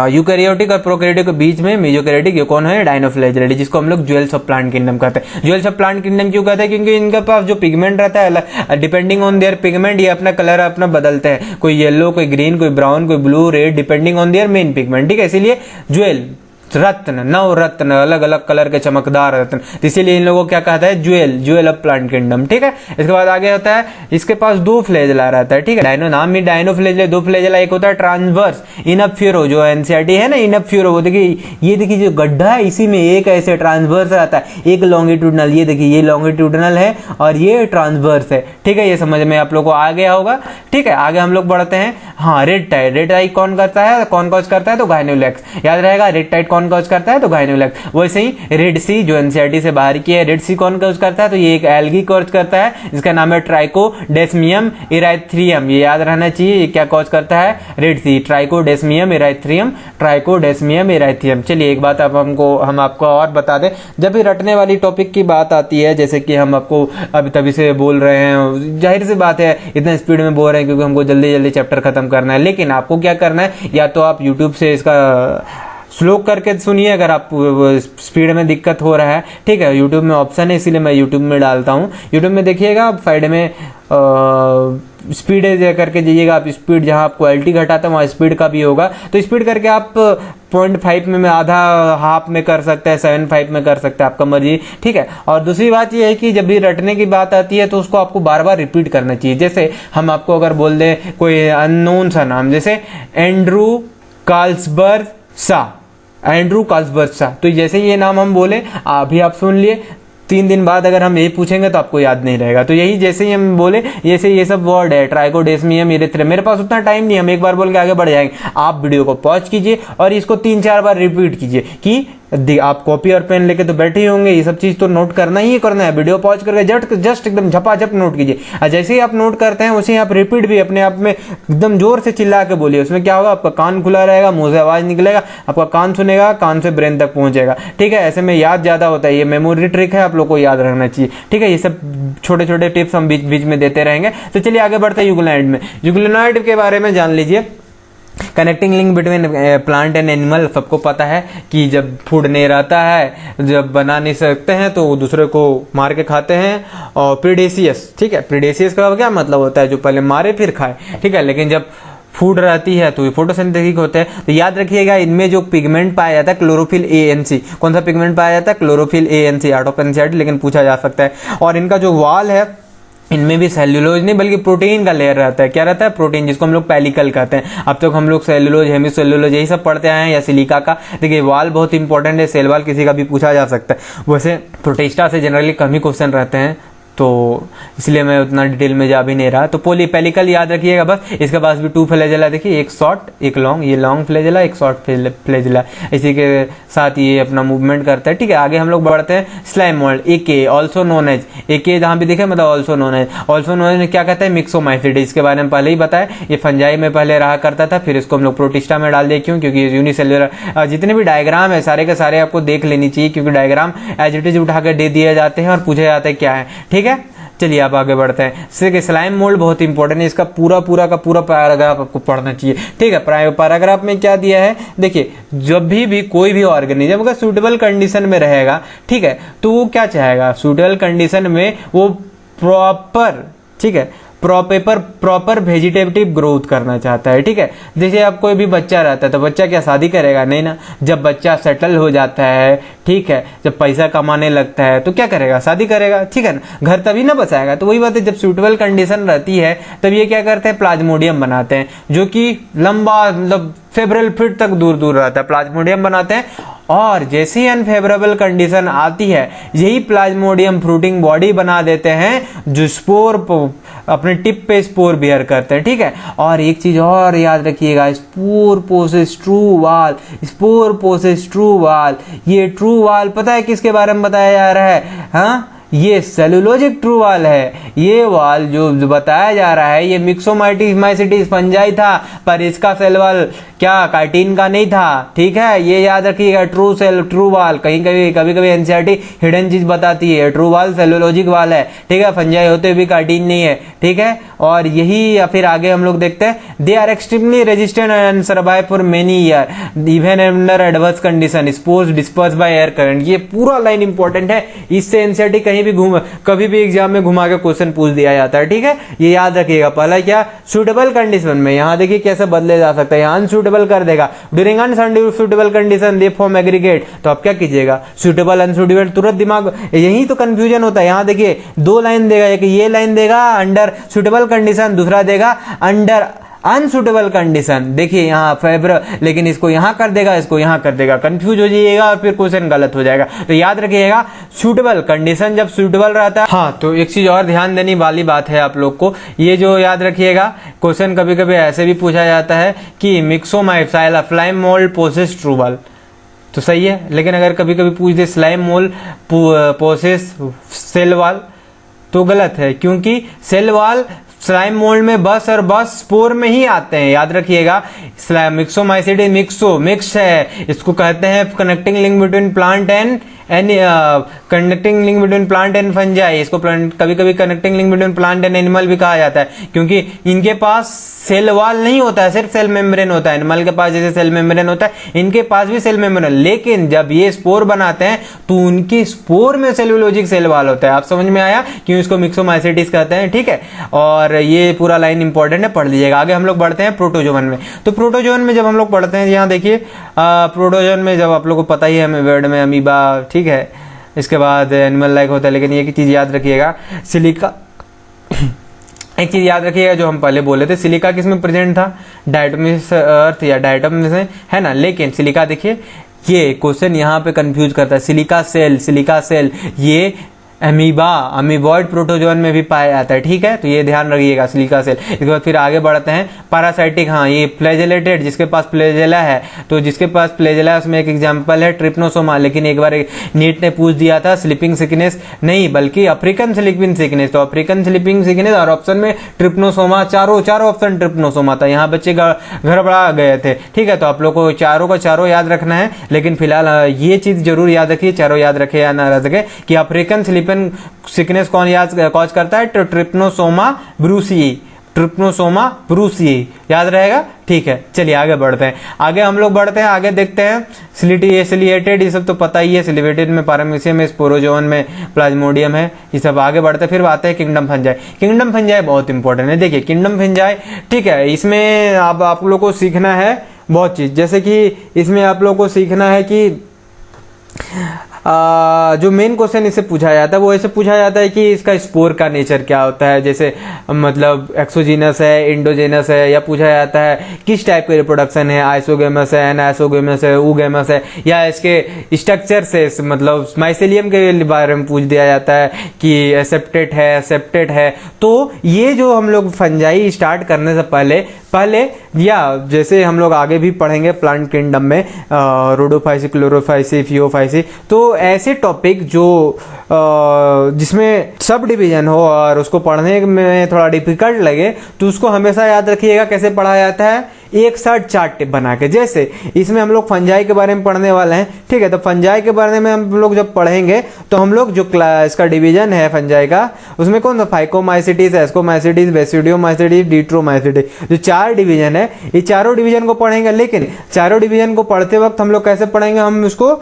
यूकैरियोटिक और प्रोकैरियोटिक के बीच में मीजोकैरियोटिक ये कौन है? डायनोफ्लैजेलेट, जिसको हम लोग ज्वेल्स ऑफ प्लांट किंगडम कहते हैं। ज्वेल्स ऑफ प्लांट किंगडम क्यों कहते हैं? क्योंकि इनके पास जो पिगमेंट रहता है, डिपेंडिंग ऑन देयर पिगमेंट, ये अपना कलर अपना बदलते हैं, कोई येलो, कोई ग्रीन, कोई ब्राउन, कोई blue, red, depending on their main pigment, ठीक है। इसीलिए ज्वेल, रत्न, नव रत्न, अलग अलग कलर के चमकदार रत्न, तो इसीलिए इन लोगों को क्या कहता है? ज्वेल ऑफ प्लांट किंगडम, ठीक है। इसके बाद आगे होता है, इसके पास दो फ्लैजेला रहता है, ठीक है। डायनो नाम ही डायनो फ्लैजेला, दो फ्लैजेला, एक होता है ट्रांसवर्स इनफ्यूरो, जो एनसीईआरटी है ना इनफ्यूरो, वो देखिए, ये देखिए जो गड्ढा है इसी में एक ऐसे ट्रांसवर्स रहता है, एक लॉन्गिट्यूडनल, ये देखिए ये लॉन्गिट्यूडनल है और ये ट्रांसवर्स है, ठीक है। ये समझ में आप लोग को आ गया होगा, ठीक है। आगे हम लोग बढ़ते हैं, हाँ, रेड टाइड कौन करता है, कौन कॉज करता है? तो गायनोलेक्स, याद रहेगा, रेड टाइड कौन कॉज करता है? तो गायनोलेक्स। वैसे ही रेड सी जो एनसीईआरटी से बाहर की है, रेड सी कौन कॉज करता है? तो ये एक एल्गी कॉज करता है, इसका नाम है ट्राइकोडेस्मियम इराइथ्रियम, ये याद रहना चाहिए, ये क्या कॉज करता है? रेड सी, ट्राइकोडेस्मियम इराइथ्रियम, ट्राइकोडेस्मियम इराइथ्रियम। चलिए एक बात हम आपको और बता दें, जब भी रटने वाली टॉपिक की बात आती है, जैसे कि हम आपको अभी तभी से बोल रहे हैं, जाहिर सी बात है इतना स्पीड में बोल रहे हैं क्योंकि हमको जल्दी जल्दी चैप्टर खत्म करना है, लेकिन आपको क्या करना है, या तो आप यूट्यूब से इसका स्लो करके सुनिए अगर आप स्पीड में दिक्कत हो रहा है, ठीक है। यूट्यूब में ऑप्शन है, इसीलिए मैं यूट्यूब में डालता हूँ। यूट्यूब में देखिएगा आप साइड में स्पीड करके जाइएगा, आप स्पीड जहाँ आप क्वालिटी घटाते हैं वहाँ स्पीड का भी होगा, तो स्पीड करके आप 0.5 में आधा, हाफ में कर सकते हैं, 7.5 में कर सकते हैं, आपका मर्जी, ठीक है। और दूसरी बात ये है कि जब भी रटने की बात आती है तो उसको आपको बार बार रिपीट करना चाहिए। जैसे हम आपको अगर बोल दें कोई अननोन सा नाम, जैसे एंड्रू कार्लसबर्ग सा, एंड्रू कार्लसबर्ग सा, तो जैसे ये नाम हम बोले, अभी आप सुन लिए, 3 दिन बाद अगर हम यही पूछेंगे तो आपको याद नहीं रहेगा। तो यही जैसे ही हम बोले, जैसे ये सब वर्ड है, ट्राइकोडेस्मियम इरिथ्रियम, मेरे पास उतना टाइम नहीं, हम एक बार बोल के आगे बढ़ जाएंगे। आप वीडियो को पॉज कीजिए और इसको 3-4 बार रिपीट कीजिए, कि आप कॉपी और पेन लेके तो बैठे ही होंगे, ये सब चीज तो नोट करना ही करना है। वीडियो पॉज करके जस्ट एकदम झपाझप नोट कीजिए, और जैसे ही आप नोट करते हैं वैसे ही आप रिपीट भी अपने आप में एकदम जोर से चिल्ला के बोलिए। उसमें क्या होगा, आपका कान खुला रहेगा, मुंह से आवाज निकलेगा, आपका कान सुनेगा, कान से ब्रेन तक पहुंचेगा, ठीक है। ऐसे में याद ज्यादा होता है, ये मेमोरी ट्रिक है, आप लोग को याद रखना चाहिए, ठीक है। ये सब छोटे छोटे टिप्स हम बीच बीच में देते रहेंगे। तो चलिए आगे बढ़ते हैं यूग्लिनॉइड में। यूग्लिनॉइड के बारे में जान लीजिए। Connecting link between plant and animal, सबको पता है कि जब फूड नहीं रहता है, जब बना नहीं सकते हैं तो वो दूसरे को मार के खाते हैं। और प्रीडेशियस, ठीक है, प्रीडेशियस का क्या मतलब होता है, जो पहले मारे फिर खाए, ठीक है। लेकिन जब फूड रहती है तो ये फोटोसिंथेटिक होते हैं। तो याद रखिएगा इनमें जो पिगमेंट पाया जाता है क्लोरोफिल ANC, कौन सा पिगमेंट पाया जाता है, chlorophyll ANC, out of NCERT, लेकिन पूछा जा सकता है। और इनका जो वाल है इनमें भी सेल्यूलोज नहीं बल्कि प्रोटीन का लेयर रहता है। क्या रहता है, प्रोटीन, जिसको हम लोग पेलिकल कहते हैं। अब तक हम लोग सेल्यूलोज, हेमिसेल्यूलोज यही सब पढ़ते आए हैं, या सिलिका का। देखिए वाल बहुत इंपॉर्टेंट है, सेल वाल किसी का भी पूछा जा सकता है। वैसे प्रोटिस्टा से जनरली कम ही क्वेश्चन रहते हैं, तो इसलिए मैं उतना डिटेल में जा भी नहीं रहा। तो पोलीपेलिकल याद रखिएगा बस। इसके पास भी 2 फ्लैजेला, देखिए एक शॉर्ट एक लॉन्ग, ये लॉन्ग फ्लैजेला एक शॉर्ट फ्लैजेला, इसी के साथ ये अपना मूवमेंट करता है, ठीक है। आगे हम लोग बढ़ते हैं। Slime mould, AK also known as, AK जहाँ भी देखे मतलब also known as. Also known as में क्या कहता है, मिक्सोमाइसीटी, इसके बारे में पहले ही बताया। ये फंजाई में पहले रहा करता था, फिर इसको हम लोग प्रोटिस्टा में डाल दिए। क्यों, क्योंकि यूनिसेल्युलर जितने भी डायग्राम है सारे के सारे आपको देख लेनी चाहिए, क्योंकि डायग्राम एज इट इज उठा कर दे दिए जाते हैं और पूछे जाते हैं क्या है, ठीक है। चलिए आप आगे बढ़ते हैं। जैसे स्लाइम मोल्ड बहुत इंपॉर्टेंट है, इसका पूरा पैराग्राफ आपको पढ़ना चाहिए, ठीक है। पैराग्राफ में क्या दिया है, देखिए जब भी कोई भी ऑर्गेनिज्म अगर सूटेबल कंडीशन में रहेगा, ठीक है, तो वो क्या चाहेगा, सूटेबल कंडीशन में वो प्रॉपर, ठीक है, प्रॉपर वेजिटेटिव ग्रोथ करना चाहता है, ठीक है। जैसे अब कोई भी बच्चा रहता है तो बच्चा क्या शादी करेगा, नहीं ना। जब बच्चा सेटल हो जाता है, ठीक है, जब पैसा कमाने लगता है तो क्या करेगा, शादी करेगा, ठीक है ना। घर तभी ना बसाएगा। तो वही बात है, जब सूटेबल कंडीशन रहती है तब ये क्या करते हैं, प्लाज्मोडियम बनाते हैं, जो कि लंबा मतलब सेवरल फीट तक दूर रहता है, प्लाज्मोडियम बनाते हैं। और जैसे ही अनफेवरेबल कंडीशन आती है, यही प्लाज्मोडियम फ्रूटिंग बॉडी बना देते हैं, जो स्पोर अपने टिप पे स्पोर बियर करते हैं, ठीक है। और एक चीज और याद रखिएगा, स्पोर पोसेस ट्रू वाल, स्पोर पोसेस ट्रू वाल। ये ट्रू वाल पता है किसके बारे में बताया जा रहा है, हाँ, ये सेलुलोजिक ट्रू वाल है। ये वाल जो बताया जा रहा है ये मिक्सोमाइसीटी फंजाई था, पर इसका सेल वाल क्या काइटिन का नहीं था, ठीक है। ये याद रखिएगा, ट्रू वाल कभी एनसीईआरटी हिडन चीज बताती है, ट्रू वाल सेलुलोजिक वाल है, ठीक है, फंजाई होते हुए काइटिन नहीं है, ठीक है। और यही या फिर आगे हम लोग देखते हैं, they are extremely resistant and survive for many year even under adverse condition, spores disperse by air current. ये पूरा लाइन इंपॉर्टेंट है, इससे एनसीईआरटी कभी भी एग्जाम में घुमा के क्वेश्चन पूछ दिया जाता है, ठीक है। ये याद रखिएगा। पहला क्या, सूटेबल कंडीशन में, यहाँ देखिए कैसे बदले जा सकता है, यहाँ अनसूटेबल कर देगा। During unsuitable condition they form aggregate, तो आप क्या कीजिएगा, सूटेबल अनसूटेबल, तुरंत दिमाग, यही तो कंफ्यूजन होता है। यहाँ देखिए 2 लाइन देगा, एक ये लाइन देगा अंडर सूटेबल कंडीशन, दूसरा देगा अंडर अनसुटेबल कंडीशन। देखिए यहाँ फेवर, लेकिन इसको यहाँ कर देगा, इसको यहाँ कर देगा, कंफ्यूज हो जाइएगा और फिर क्वेश्चन गलत हो जाएगा। तो याद रखिएगा, सूटेबल कंडीशन जब सूटेबल रहता है। हाँ, तो एक चीज और ध्यान देने वाली बात है आप लोग को, ये जो याद रखिएगा, क्वेश्चन कभी कभी ऐसे भी पूछा जाता है कि myxomycete slime mould possess true wall, तो सही है। लेकिन अगर कभी कभी पूछ दे slime mould possess cell wall, तो गलत है, क्योंकि सेल वाल स्लाइम मोल्ड में बस और बस स्पोर में ही आते हैं। याद रखिएगा, मिक्सोमाइसीटी मिक्स है, इसको कहते हैं connecting link between plant and connecting link between plant and fungi. इसको कभी कभी connecting link between plant and animal भी कहा जाता है, क्योंकि इनके पास सेल वाल नहीं होता है, सिर्फ सेल मेम्ब्रेन होता है। एनिमल के पास जैसे सेल मेम्ब्रेन होता है, इनके पास भी सेल मेम्ब्रेन, लेकिन जब ये स्पोर बनाते हैं तो उनके स्पोर में सेल्यूलोजिक सेल वाल होता है। आप समझ में आया क्यों इसको मिक्सोमाइसीटीज कहते हैं, ठीक है। और ये पूरा लाइन इंपॉर्टेंट है, पढ़ लीजिएगा। आगे हम लोग बढ़ते हैं प्रोटोजोवन में। तो प्रोटोजोवन में जब हम लोग पढ़ते हैं, यहाँ देखिए प्रोटोजोवन में जब आप लोग को पता ही है, हमें वर्ड में अमीबा, ठीक है, इसके बाद एनिमल लाइक होता है। लेकिन ये चीज याद रखिएगा, सिलिका एक चीज याद रखिएगा जो हम पहले बोले थे, सिलिका किसमें प्रेजेंट था, डायटम में अर्थ या डायटम में से, है ना। लेकिन सिलिका देखिए, ये क्वेश्चन यहाँ पे कंफ्यूज करता है, सिलिका सेल ये अमीबॉइड प्रोटोजोन में भी पाया जाता है, ठीक है। तो ये ध्यान रखिएगा, सिलिका सेल। इसके बाद फिर आगे बढ़ते हैं, पैरासाइटिक, हाँ, ये फ्लैजेलेटेड, जिसके पास फ्लैजेला है, तो जिसके पास फ्लैजेला है उसमें एक एग्जांपल है ट्रिप्नोसोमा। लेकिन एक बार नीट ने पूछ दिया था स्लीपिंग सिकनेस नहीं, बल्कि अफ्रीकन स्लीपिंग सिकनेस, तो अफ्रीकन स्लीपिंग सिकनेस, और ऑप्शन में ट्रिप्नोसोमा, चारों ऑप्शन ट्रिप्नोसोमा था। यहाँ बच्चे गड़बड़ा गए थे, ठीक है। तो आप लोग को चारों का चारों याद रखना है, लेकिन फिलहाल ये चीज जरूर याद रखिए, चारों याद रखे या ना रह सके, कि अफ्रीकन स्लीपिंग सिकनेस कौन कॉज करता है, ट्रिप्नोसोमा ब्रूसीई, याद रहेगा, ठीक है, चलिए आगे बढ़ते हैं। आगे हम लोग बढ़ते हैं, आगे देखते हैं सिलिएटेड, ये सब तो पता ही है। सिलिएटेड में पैरामीशियम है, स्पोरोजोन में प्लाज्मोडियम है, ये सब आगे बढ़ते हैं। फिर आते हैं किंगडम फंजाई। किंगडम फंजाई बहुत इंपॉर्टेंट है। देखिए किंगडम फंजाई, ठीक है, इसमें अब आप लोग को सीखना है बहुत चीज। जैसे कि इसमें आप लोग को सीखना है कि जो मेन क्वेश्चन इससे पूछा जाता है वो ऐसे पूछा जाता है कि इसका स्पोर का नेचर क्या होता है, जैसे मतलब एक्सोजीनस है, इंडोजेनस है, या पूछा जाता है किस टाइप का रिप्रोडक्शन है, आइसोगेमस है, एनाइसोगेमस है, ऊगेमस है, या इसके स्ट्रक्चर से मतलब माइसेलियम के बारे में पूछ दिया जाता है कि एसेप्टेट है, सेप्टेट है। तो ये जो हम लोग फंजाई स्टार्ट करने से पहले या जैसे हम लोग आगे भी पढ़ेंगे प्लांट किंगडम में रोडोफाइसी, क्लोरोफाइसी, फियोफाइसी, तो ऐसे टॉपिक जो जिसमें सब डिवीजन हो और उसको पढ़ने में थोड़ा डिफिकल्ट लगे, तो उसको हमेशा याद रखिएगा कैसे पढ़ा जाता है, एक साथ चार्ट बना के। जैसे इसमें हम लोग फंजाई के बारे में पढ़ने वाले हैं, ठीक है, तो फंजाई के बारे में हम लोग जब पढ़ेंगे तो हम लोग जो इसका डिवीजन है फंजाई का, उसमें कौन सा फाइकोमाइसिटिस, एस्कोमाइसिटिस, बेसिडियोमाइसिटिस, डिट्रोमाइसिटिस, जो 4 डिवीजन है, ये चारों डिवीजन को पढ़ेंगे। लेकिन चारों डिवीजन को पढ़ते वक्त हम लोग कैसे पढ़ेंगे, हम उसको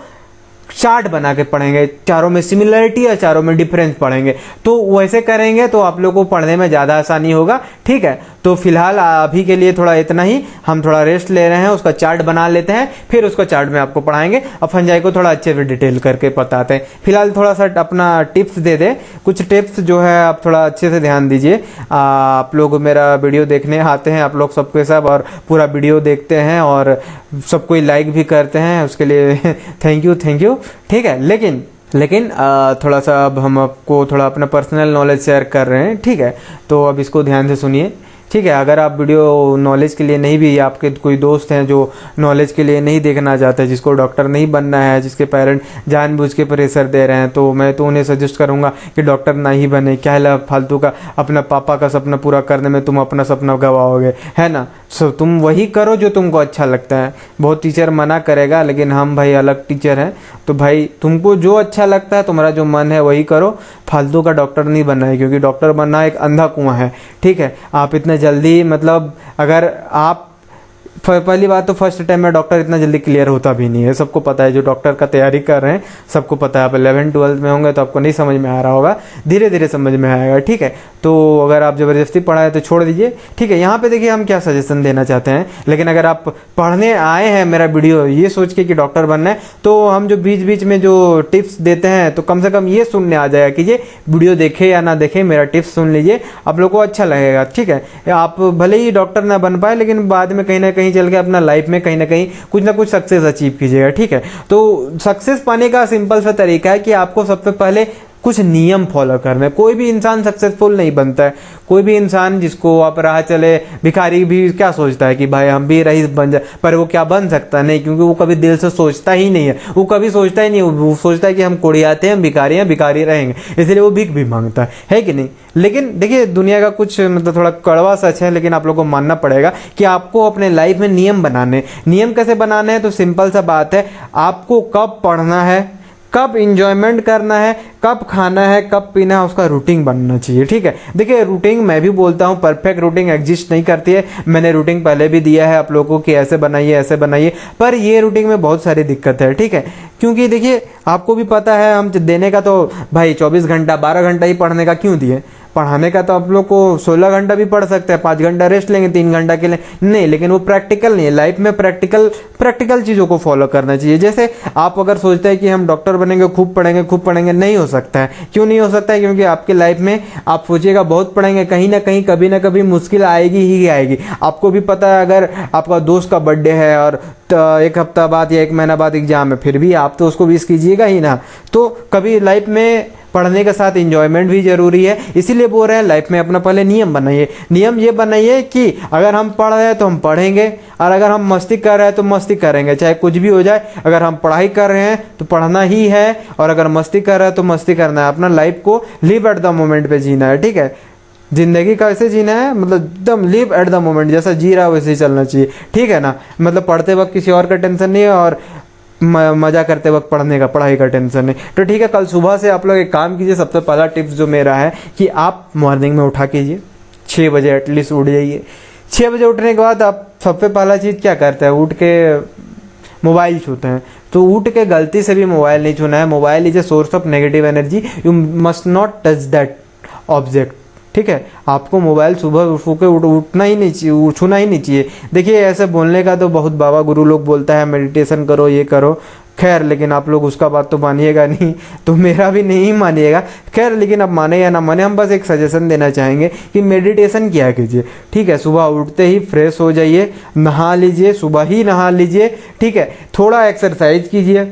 चार्ट बना के पढ़ेंगे, चारों में सिमिलरिटी और चारों में डिफरेंस पढ़ेंगे। तो वैसे करेंगे तो आप लोगों को पढ़ने में ज़्यादा आसानी होगा, ठीक है। तो फिलहाल अभी के लिए थोड़ा इतना ही, हम थोड़ा रेस्ट ले रहे हैं, उसका चार्ट बना लेते हैं, फिर उसका चार्ट में आपको पढ़ाएंगे। अब फंजाई को थोड़ा अच्छे से डिटेल करके बताते हैं। फिलहाल थोड़ा सा अपना टिप्स दे दे, कुछ टिप्स जो है आप थोड़ा अच्छे से ध्यान दीजिए। आप लोग मेरा वीडियो देखने आते हैं, आप लोग सबके सब, और पूरा वीडियो देखते हैं और सब कोई लाइक भी करते हैं, उसके लिए थैंक यू, ठीक है। लेकिन थोड़ा सा अब हम आपको थोड़ा अपना पर्सनल नॉलेज शेयर कर रहे हैं, ठीक है। तो अब इसको ध्यान से सुनिए, ठीक है। अगर आप वीडियो नॉलेज के लिए नहीं, भी आपके कोई दोस्त हैं जो नॉलेज के लिए नहीं देखना चाहते, जिसको डॉक्टर नहीं बनना है, जिसके पेरेंट जानबूझ के प्रेशर दे रहे हैं, तो मैं तो उन्हें सजेस्ट करूंगा कि डॉक्टर ना ही बने। क्या है फालतू का, अपना पापा का सपना पूरा करने में तुम अपना सपना गवाओगे, है ना। सो तुम वही करो जो तुमको अच्छा लगता है। बहुत टीचर मना करेगा, लेकिन हम भाई अलग टीचर हैं, तो भाई तुमको जो अच्छा लगता है, तुम्हारा जो मन है वही करो। फालतू का डॉक्टर नहीं बनना है, क्योंकि डॉक्टर बनना एक अंधा कुआं है, ठीक है। आप इतने जल्दी, मतलब अगर आप पहली बात तो फर्स्ट टाइम में डॉक्टर इतना जल्दी क्लियर होता भी नहीं है, सबको पता है। जो डॉक्टर का तैयारी कर रहे हैं सबको पता है। आप 11th-12th में होंगे तो आपको नहीं समझ में आ रहा होगा, धीरे धीरे समझ में आएगा, ठीक है। तो अगर आप ज़बरदस्ती पढ़ाए तो छोड़ दीजिए, ठीक है। यहाँ पे देखिए हम क्या सजेशन देना चाहते हैं। लेकिन अगर आप पढ़ने आए हैं मेरा वीडियो ये सोच के कि डॉक्टर बनना है, तो हम जो बीच बीच में जो टिप्स देते हैं, तो कम से कम ये सुनने आ जाएगा कि ये वीडियो देखे या ना देखे, मेरा टिप्स सुन लीजिए, आप लोग को अच्छा लगेगा, ठीक है। आप भले ही डॉक्टर ना बन पाए, लेकिन बाद में कहीं ना कहीं चल के अपना लाइफ में कहीं ना कहीं कुछ ना कुछ सक्सेस अचीव कीजिएगा, ठीक है। तो सक्सेस पाने का सिंपल सा तरीका है कि आपको सबसे पहले कुछ नियम फॉलो करने। कोई भी इंसान सक्सेसफुल नहीं बनता है। कोई भी इंसान जिसको आप राह चले, भिखारी भी क्या सोचता है कि भाई हम भी रईस बन जाए, पर वो क्या बन सकता नहीं, क्योंकि वो कभी दिल से सोचता ही नहीं है। वो कभी सोचता ही नहीं, वो सोचता है कि हम कोड़ियाते हैं, भिखारी रहेंगे, इसलिए वो भीख भी मांगता है कि नहीं। लेकिन देखिए दुनिया का कुछ मतलब थोड़ा कड़वा सच है, लेकिन आप लोगों को मानना पड़ेगा कि आपको अपने लाइफ में नियम बनाने। नियम कैसे बनाने हैं, तो सिंपल सा बात है, आपको कब पढ़ना है, कब इंजॉयमेंट करना है, कब खाना है, कब पीना है, उसका रूटीन बनना चाहिए, ठीक है। देखिए रूटीन मैं भी बोलता हूँ, परफेक्ट रूटीन एग्जिस्ट नहीं करती है। मैंने रूटीन पहले भी दिया है आप लोगों को कि ऐसे बनाइए, पर ये रूटीन में बहुत सारी दिक्कत है, ठीक है। क्योंकि देखिए आपको भी पता है, हम देने का तो भाई 24 घंटा 12 घंटा ही पढ़ने का क्यों दिए। पढ़ाने का तो आप लोग को 16 घंटा भी पढ़ सकते हैं, 5 घंटा रेस्ट लेंगे, 3 घंटा के लिए नहीं। लेकिन वो प्रैक्टिकल नहीं है। लाइफ में प्रैक्टिकल चीज़ों को फॉलो करना चाहिए। जैसे आप अगर सोचते हैं कि हम डॉक्टर बनेंगे, खूब पढ़ेंगे, नहीं हो सकता है। क्यों नहीं हो सकता है? क्योंकि आपके लाइफ में आप सोचिएगा बहुत पढ़ेंगे, कहीं ना कहीं कभी ना कभी मुश्किल आएगी ही आएगी। आपको भी पता है, अगर आपका दोस्त का बर्थडे है और एक हफ्ता बाद या 1 महीना बाद एग्जाम है, फिर भी आप तो उसको विश कीजिएगा ही ना। तो कभी लाइफ में पढ़ने के साथ एंजॉयमेंट भी जरूरी है। इसीलिए बोल रहे हैं लाइफ में अपना पहले नियम बनाइए। नियम ये बनाइए कि अगर हम पढ़ रहे हैं तो हम पढ़ेंगे, और अगर हम मस्ती कर रहे हैं तो मस्ती करेंगे, चाहे कुछ भी हो जाए। अगर हम पढ़ाई कर रहे हैं तो पढ़ना ही है, और अगर मस्ती कर रहे हैं तो मस्ती करना है। अपना लाइफ को लिव एट द मोमेंट पे जीना है, ठीक है। जिंदगी कैसे जीना है, मतलब एकदम लिव एट द मोमेंट, जैसा जी रहा है वैसे ही चलना चाहिए, ठीक है ना। मतलब पढ़ते वक्त किसी और का टेंशन नहीं है, और मजा करते वक्त पढ़ाई का टेंशन नहीं। तो ठीक है, कल सुबह से आप लोग एक काम कीजिए। सबसे पहला टिप्स जो मेरा है कि आप मॉर्निंग में उठा कीजिए, 6 बजे एटलीस्ट उठ जाइए। 6 बजे उठने के बाद आप सबसे पहला चीज़ क्या करते हैं, उठ के मोबाइल छूते हैं। तो उठ के गलती से भी मोबाइल नहीं छूना है। Mobile is a source of negative energy, you must not touch that object, ठीक है। आपको मोबाइल सुबह उठ के उठना ही नहीं चाहिए, छूना ही नहीं चाहिए। देखिए ऐसे बोलने का तो बहुत बाबा गुरु लोग बोलता है मेडिटेशन करो, ये करो, खैर लेकिन आप लोग उसका बात तो मानिएगा नहीं, तो मेरा भी नहीं मानिएगा। खैर लेकिन आप माने या ना माने, हम बस एक सजेशन देना चाहेंगे कि मेडिटेशन किया कीजिए, ठीक है। सुबह उठते ही फ्रेश हो जाइए, नहा लीजिए, सुबह ही नहा लीजिए, ठीक है। थोड़ा एक्सरसाइज कीजिए,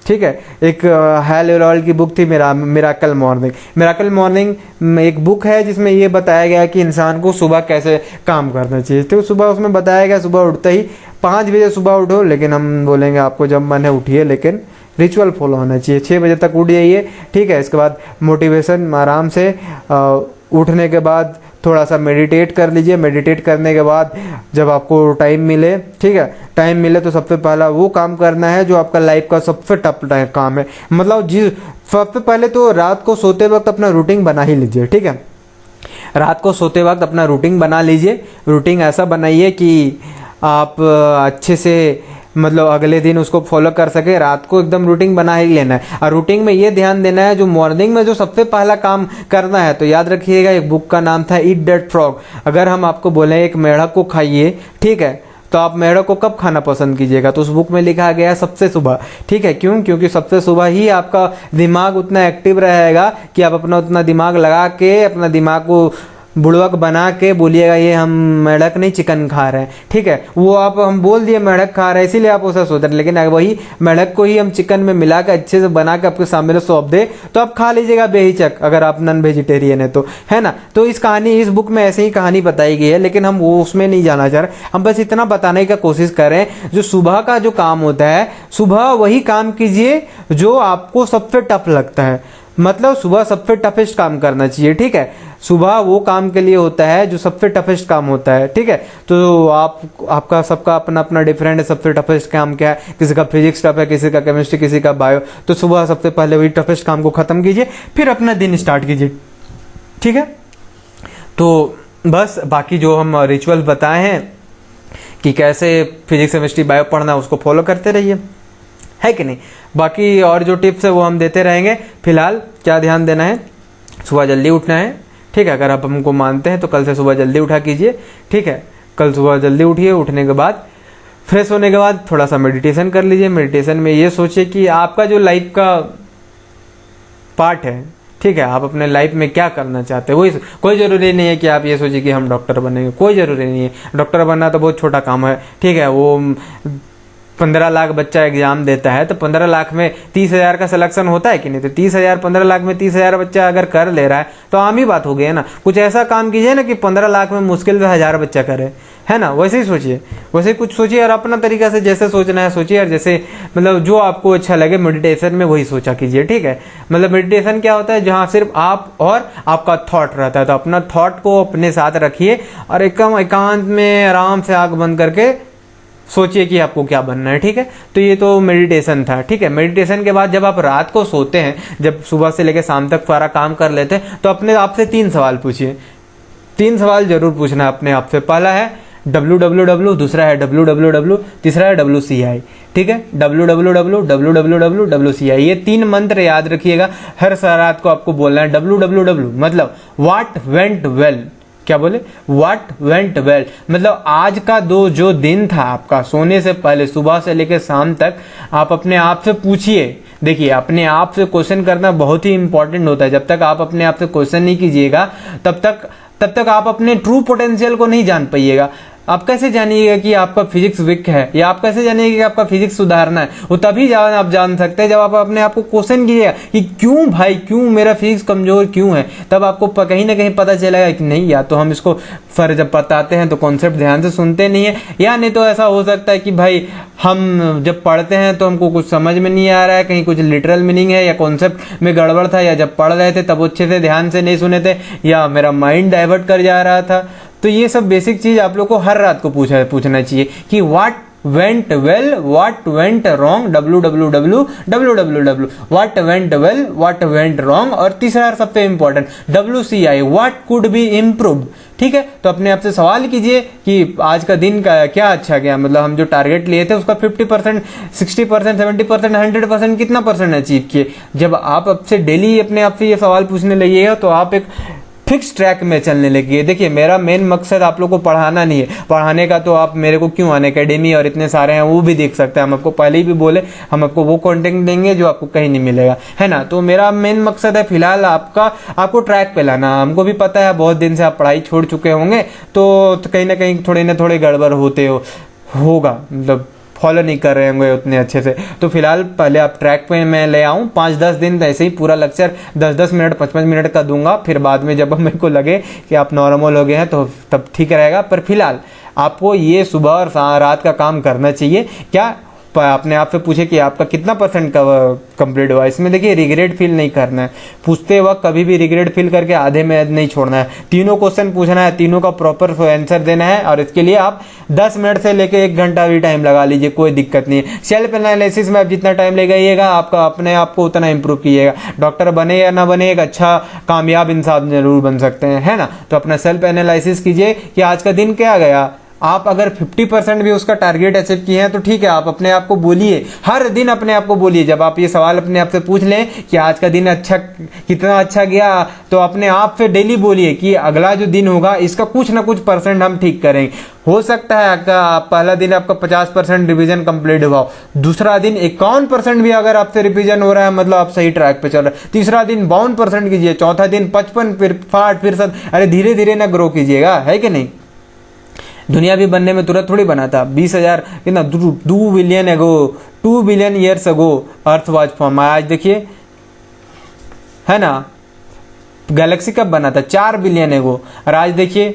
ठीक है। एक हैल एरोल्ड की बुक थी मिराकल मॉर्निंग। मिराकल मॉर्निंग एक बुक है जिसमें ये बताया गया कि इंसान को सुबह कैसे काम करना चाहिए। तो सुबह उसमें बताया गया सुबह उठते ही 5 बजे सुबह उठो, लेकिन हम बोलेंगे आपको जब मन है उठिए, लेकिन रिचुअल फॉलो होना चाहिए। 6 बजे तक उठ जाइए, ठीक है। इसके बाद मोटिवेशन आराम से उठने के बाद थोड़ा सा मेडिटेट कर लीजिए। मेडिटेट करने के बाद जब आपको टाइम मिले, ठीक है, टाइम मिले तो सबसे पहला वो काम करना है जो आपका लाइफ का सबसे टफ काम है। मतलब सबसे पहले तो रात को सोते वक्त अपना रूटीन बना ही लीजिए, ठीक है। रात को सोते वक्त अपना रूटीन बना लीजिए। रूटीन ऐसा बनाइए कि आप अच्छे से मतलब अगले दिन उसको फॉलो कर सके। रात को एकदम रूटीन बना ही लेना है, और रूटीन में ये ध्यान देना है जो मॉर्निंग में जो सबसे पहला काम करना है। तो याद रखिएगा, एक बुक का नाम था ईट दैट फ्रॉग। अगर हम आपको बोले एक मेढक को खाइए, ठीक है, तो आप मेढक को कब खाना पसंद कीजिएगा? तो उस बुक में लिखा गया है सबसे सुबह, ठीक है। क्यों? क्योंकि सबसे सुबह ही आपका दिमाग उतना एक्टिव रहेगा कि आप अपना उतना दिमाग लगा के अपना दिमाग को बुड़वक बना के बोलिएगा ये हम मेढक नहीं चिकन खा रहे हैं, ठीक है। वो आप हम बोल दिए मेढक खा रहे हैं इसीलिए आप उसे सोच रहे हैं, लेकिन अगर वही मेढक को ही हम चिकन में मिला के अच्छे से बना के आपके सामने सौंप दे तो आप खा लीजिएगा बेहिचक, अगर आप नॉन वेजिटेरियन है तो, है ना। तो इस बुक में ऐसे ही कहानी बताई गई है, लेकिन हम वो उसमें नहीं जाना चाह रहे। हम बस इतना बताने का कोशिश करें जो सुबह का जो काम होता है, सुबह वही काम कीजिए जो आपको सबसे टफ लगता है। मतलब सुबह सबसे टफेस्ट काम करना चाहिए, ठीक है। सुबह वो काम के लिए होता है जो सबसे टफेस्ट काम होता है, ठीक है। तो आपका सबका अपना अपना डिफरेंट है। सबसे टफेस्ट काम क्या है? किसी का फिजिक्स टफ है, किसी का केमिस्ट्री, किसी का बायो। तो सुबह सबसे पहले वही टफेस्ट काम को खत्म कीजिए, फिर अपना दिन स्टार्ट कीजिए, ठीक है। तो बस बाकी जो हम रिचुअल बताए हैं कि कैसे फिजिक्स केमिस्ट्री बायो पढ़ना, उसको फॉलो करते रहिए, है कि नहीं। बाकी और जो टिप्स है वो हम देते रहेंगे। फिलहाल क्या ध्यान देना है? सुबह जल्दी उठना है, ठीक है। अगर आप हमको मानते हैं तो कल से सुबह जल्दी उठा कीजिए, ठीक है। कल सुबह जल्दी उठिए, उठने के बाद फ्रेश होने के बाद थोड़ा सा मेडिटेशन कर लीजिए। मेडिटेशन में ये सोचिए कि आपका जो लाइफ का पार्ट है, ठीक है, आप अपने लाइफ में क्या करना चाहते हैं। वही कोई ज़रूरी नहीं है कि आप ये सोचिए कि हम डॉक्टर बनेंगे, कोई ज़रूरी नहीं है। डॉक्टर बनना तो बहुत छोटा काम है, ठीक है। वो 15 लाख बच्चा एग्जाम देता है तो 15 लाख में 30,000 का सिलेक्शन होता है कि नहीं? तो 30,000 15 लाख में 30,000 बच्चा अगर कर ले रहा है तो आम ही बात हो गई है ना। कुछ ऐसा काम कीजिए ना कि 15 लाख में मुश्किल से 1000 बच्चा करे, है ना। वैसे ही सोचिए, वैसे कुछ सोचिए और अपना तरीका से जैसे सोचना है सोचिए, और जैसे मतलब जो आपको अच्छा लगे मेडिटेशन में वही सोचा कीजिए, ठीक है। मतलब मेडिटेशन क्या होता है? जहाँ सिर्फ आप और आपका थॉट रहता है। तो अपना थॉट को अपने साथ रखिए और एकदम एकांत में आराम से आंख बंद करके सोचिए कि आपको क्या बनना है, ठीक है। तो ये तो मेडिटेशन था, ठीक है। मेडिटेशन के बाद जब आप रात को सोते हैं, जब सुबह से लेकर शाम तक सारा काम कर लेते हैं, तो अपने आप से 3 सवाल पूछिए। 3 सवाल जरूर पूछना है अपने आप से। पहला है www, दूसरा है www, तीसरा है WCI, ठीक है। www, www, WCI, ये 3 मंत्र याद रखिएगा। हर रात को आपको बोलना है www मतलब व्हाट वेंट वेल। क्या बोले? व्हाट वेंट वेल मतलब आज का जो दिन था आपका, सोने से पहले सुबह से लेकर शाम तक आप अपने आप से पूछिए। देखिए, अपने आप से क्वेश्चन करना बहुत ही इंपॉर्टेंट होता है। जब तक आप अपने आप से क्वेश्चन नहीं कीजिएगा तब तक आप अपने ट्रू पोटेंशियल को नहीं जान पाइएगा। आप कैसे जानिएगा कि आपका फिजिक्स वीक है, या आप कैसे जानिएगा कि आपका फिजिक्स सुधारना है? वो तभी आप जान सकते हैं जब आप अपने आप को क्वेश्चन कीजिएगा कि क्यों भाई, क्यों मेरा फिजिक्स कमजोर क्यों है। तब आपको कहीं ना कहीं पता चलेगा कि नहीं, या तो हम इसको जब बताते हैं तो कॉन्सेप्ट ध्यान से सुनते नहीं है, या नहीं तो ऐसा हो सकता है कि भाई हम जब पढ़ते हैं तो हमको कुछ समझ में नहीं आ रहा है, कहीं कुछ लिटरल मीनिंग है या कॉन्सेप्ट में गड़बड़ था, या जब पढ़ रहे थे तब अच्छे से ध्यान से नहीं सुने थे, या मेरा माइंड डाइवर्ट कर जा रहा था। तो ये सब बेसिक चीज आप लोग को हर रात को पूछना चाहिए कि what went well, what went wrong, www, what went well, what went wrong, और तीसरा सबसे important WCI, what could be improved. ठीक है। तो अपने आप से सवाल कीजिए कि आज का दिन का क्या अच्छा गया, मतलब हम जो टारगेट लिए थे उसका 50%, 60%, 70%, 100% कितना परसेंट अचीव किए। जब आप अब से डेली अपने आप से ये सवाल पूछने लगिएगा तो आप एक फिक्स ट्रैक में चलने लगी। देखिए मेरा मेन मकसद आप लोग को पढ़ाना नहीं है, पढ़ाने का तो आप मेरे को क्यों अनअकैडमी और इतने सारे हैं वो भी देख सकते हैं, हम आपको पहले ही भी बोले हम आपको वो कंटेंट देंगे जो आपको कहीं नहीं मिलेगा, है ना। तो मेरा मेन मकसद है फिलहाल आपको ट्रैक पे लाना। हमको भी पता है बहुत दिन से आप पढ़ाई छोड़ चुके होंगे तो कहीं ना कहीं थोड़े ना थोड़े गड़बड़ होगा, मतलब फॉलो नहीं कर रहे होंगे उतने अच्छे से। तो फिलहाल पहले आप ट्रैक पे मैं ले आऊँ, 5-10 दिन ऐसे ही पूरा लेक्चर 10-10 मिनट 55 मिनट का दूंगा, फिर बाद में जब मेरे को लगे कि आप नॉर्मल हो गए हैं तो तब ठीक रहेगा। पर फिलहाल आपको ये सुबह और रात का काम करना चाहिए। क्या अपने आप से पूछे कि आपका कितना परसेंट कंप्लीट हुआ। इसमें देखिए रिग्रेट फील नहीं करना है, पूछते वक्त कभी भी रिग्रेट फील करके आधे में नहीं छोड़ना है। तीनों क्वेश्चन पूछना है, तीनों का प्रॉपर आंसर देना है और इसके लिए आप 10 मिनट से लेके 1 घंटा भी टाइम लगा लीजिए, कोई दिक्कत नहीं है। सेल्फ एनालिसिस में आप जितना टाइम लगाइएगा आपका अपने आप को उतना इंप्रूव कीजिएगा। डॉक्टर बने या ना बने एक अच्छा कामयाब इंसान जरूर बन सकते हैं, है ना। तो अपना सेल्फ एनालिसिस कीजिए कि आज का दिन क्या गया। आप अगर 50% भी उसका टारगेट अचीव किए हैं तो ठीक है, आप अपने आप को बोलिए, हर दिन अपने आप को बोलिए। जब आप ये सवाल अपने आप से पूछ लें कि आज का दिन अच्छा कितना अच्छा गया, तो अपने आप से डेली बोलिए कि अगला जो दिन होगा इसका कुछ ना कुछ परसेंट हम ठीक करेंगे। हो सकता है आपका पहला दिन आपका 50% रिवीजन कंप्लीट हुआ, दूसरा दिन 51% भी अगर आपसे रिवीजन हो रहा है मतलब आप सही ट्रैक पे चल रहे हैं, तीसरा दिन 52% कीजिए, चौथा दिन 55, फिर 60, फिर 70। अरे धीरे धीरे ना ग्रो कीजिएगा, है कि नहीं। दुनिया भी बनने में तुरंत थोड़ी बना था। 20,000 कितना 2 बिलियन एगो 2 billion years ago earth was form. आज देखिए, है ना, गैलेक्सी कब बना था 4 बिलियन एगो, और आज देखिए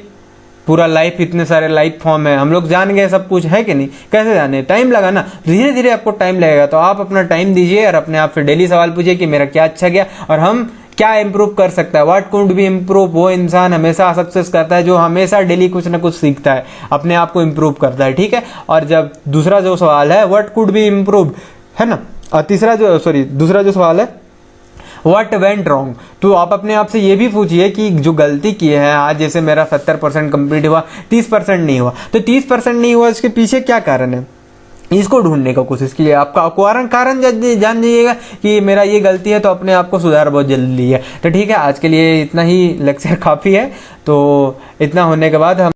पूरा लाइफ, इतने सारे लाइफ फॉर्म है, हम लोग जान गए सब कुछ, है कि नहीं। कैसे जाने, टाइम लगा ना, धीरे धीरे आपको टाइम लगेगा। तो आप अपना टाइम दीजिए और अपने आप से डेली सवाल पूछिए कि मेरा क्या अच्छा गया और हम क्या इंप्रूव कर सकता है। What could be improve. वो इंसान हमेशा सक्सेस करता है जो हमेशा डेली कुछ ना कुछ सीखता है, अपने आप को इम्प्रूव करता है, ठीक है। और जब दूसरा जो सवाल है व्हाट कुड बी इम्प्रूव, है ना, और दूसरा जो सवाल है व्हाट वेंट रॉन्ग, तो आप अपने आप से ये भी पूछिए कि जो गलती की है आज, जैसे मेरा 70% कंप्लीट हुआ, 30% नहीं हुआ, तो 30% नहीं हुआ इसके पीछे क्या कारण है, इसको ढूंढने का कोशिश कीजिए। आपका कारण जान जाइएगा कि मेरा ये गलती है, तो अपने आप को सुधार बहुत जल्दी है। तो ठीक है, आज के लिए इतना ही लेक्चर काफ़ी है। तो इतना होने के बाद हम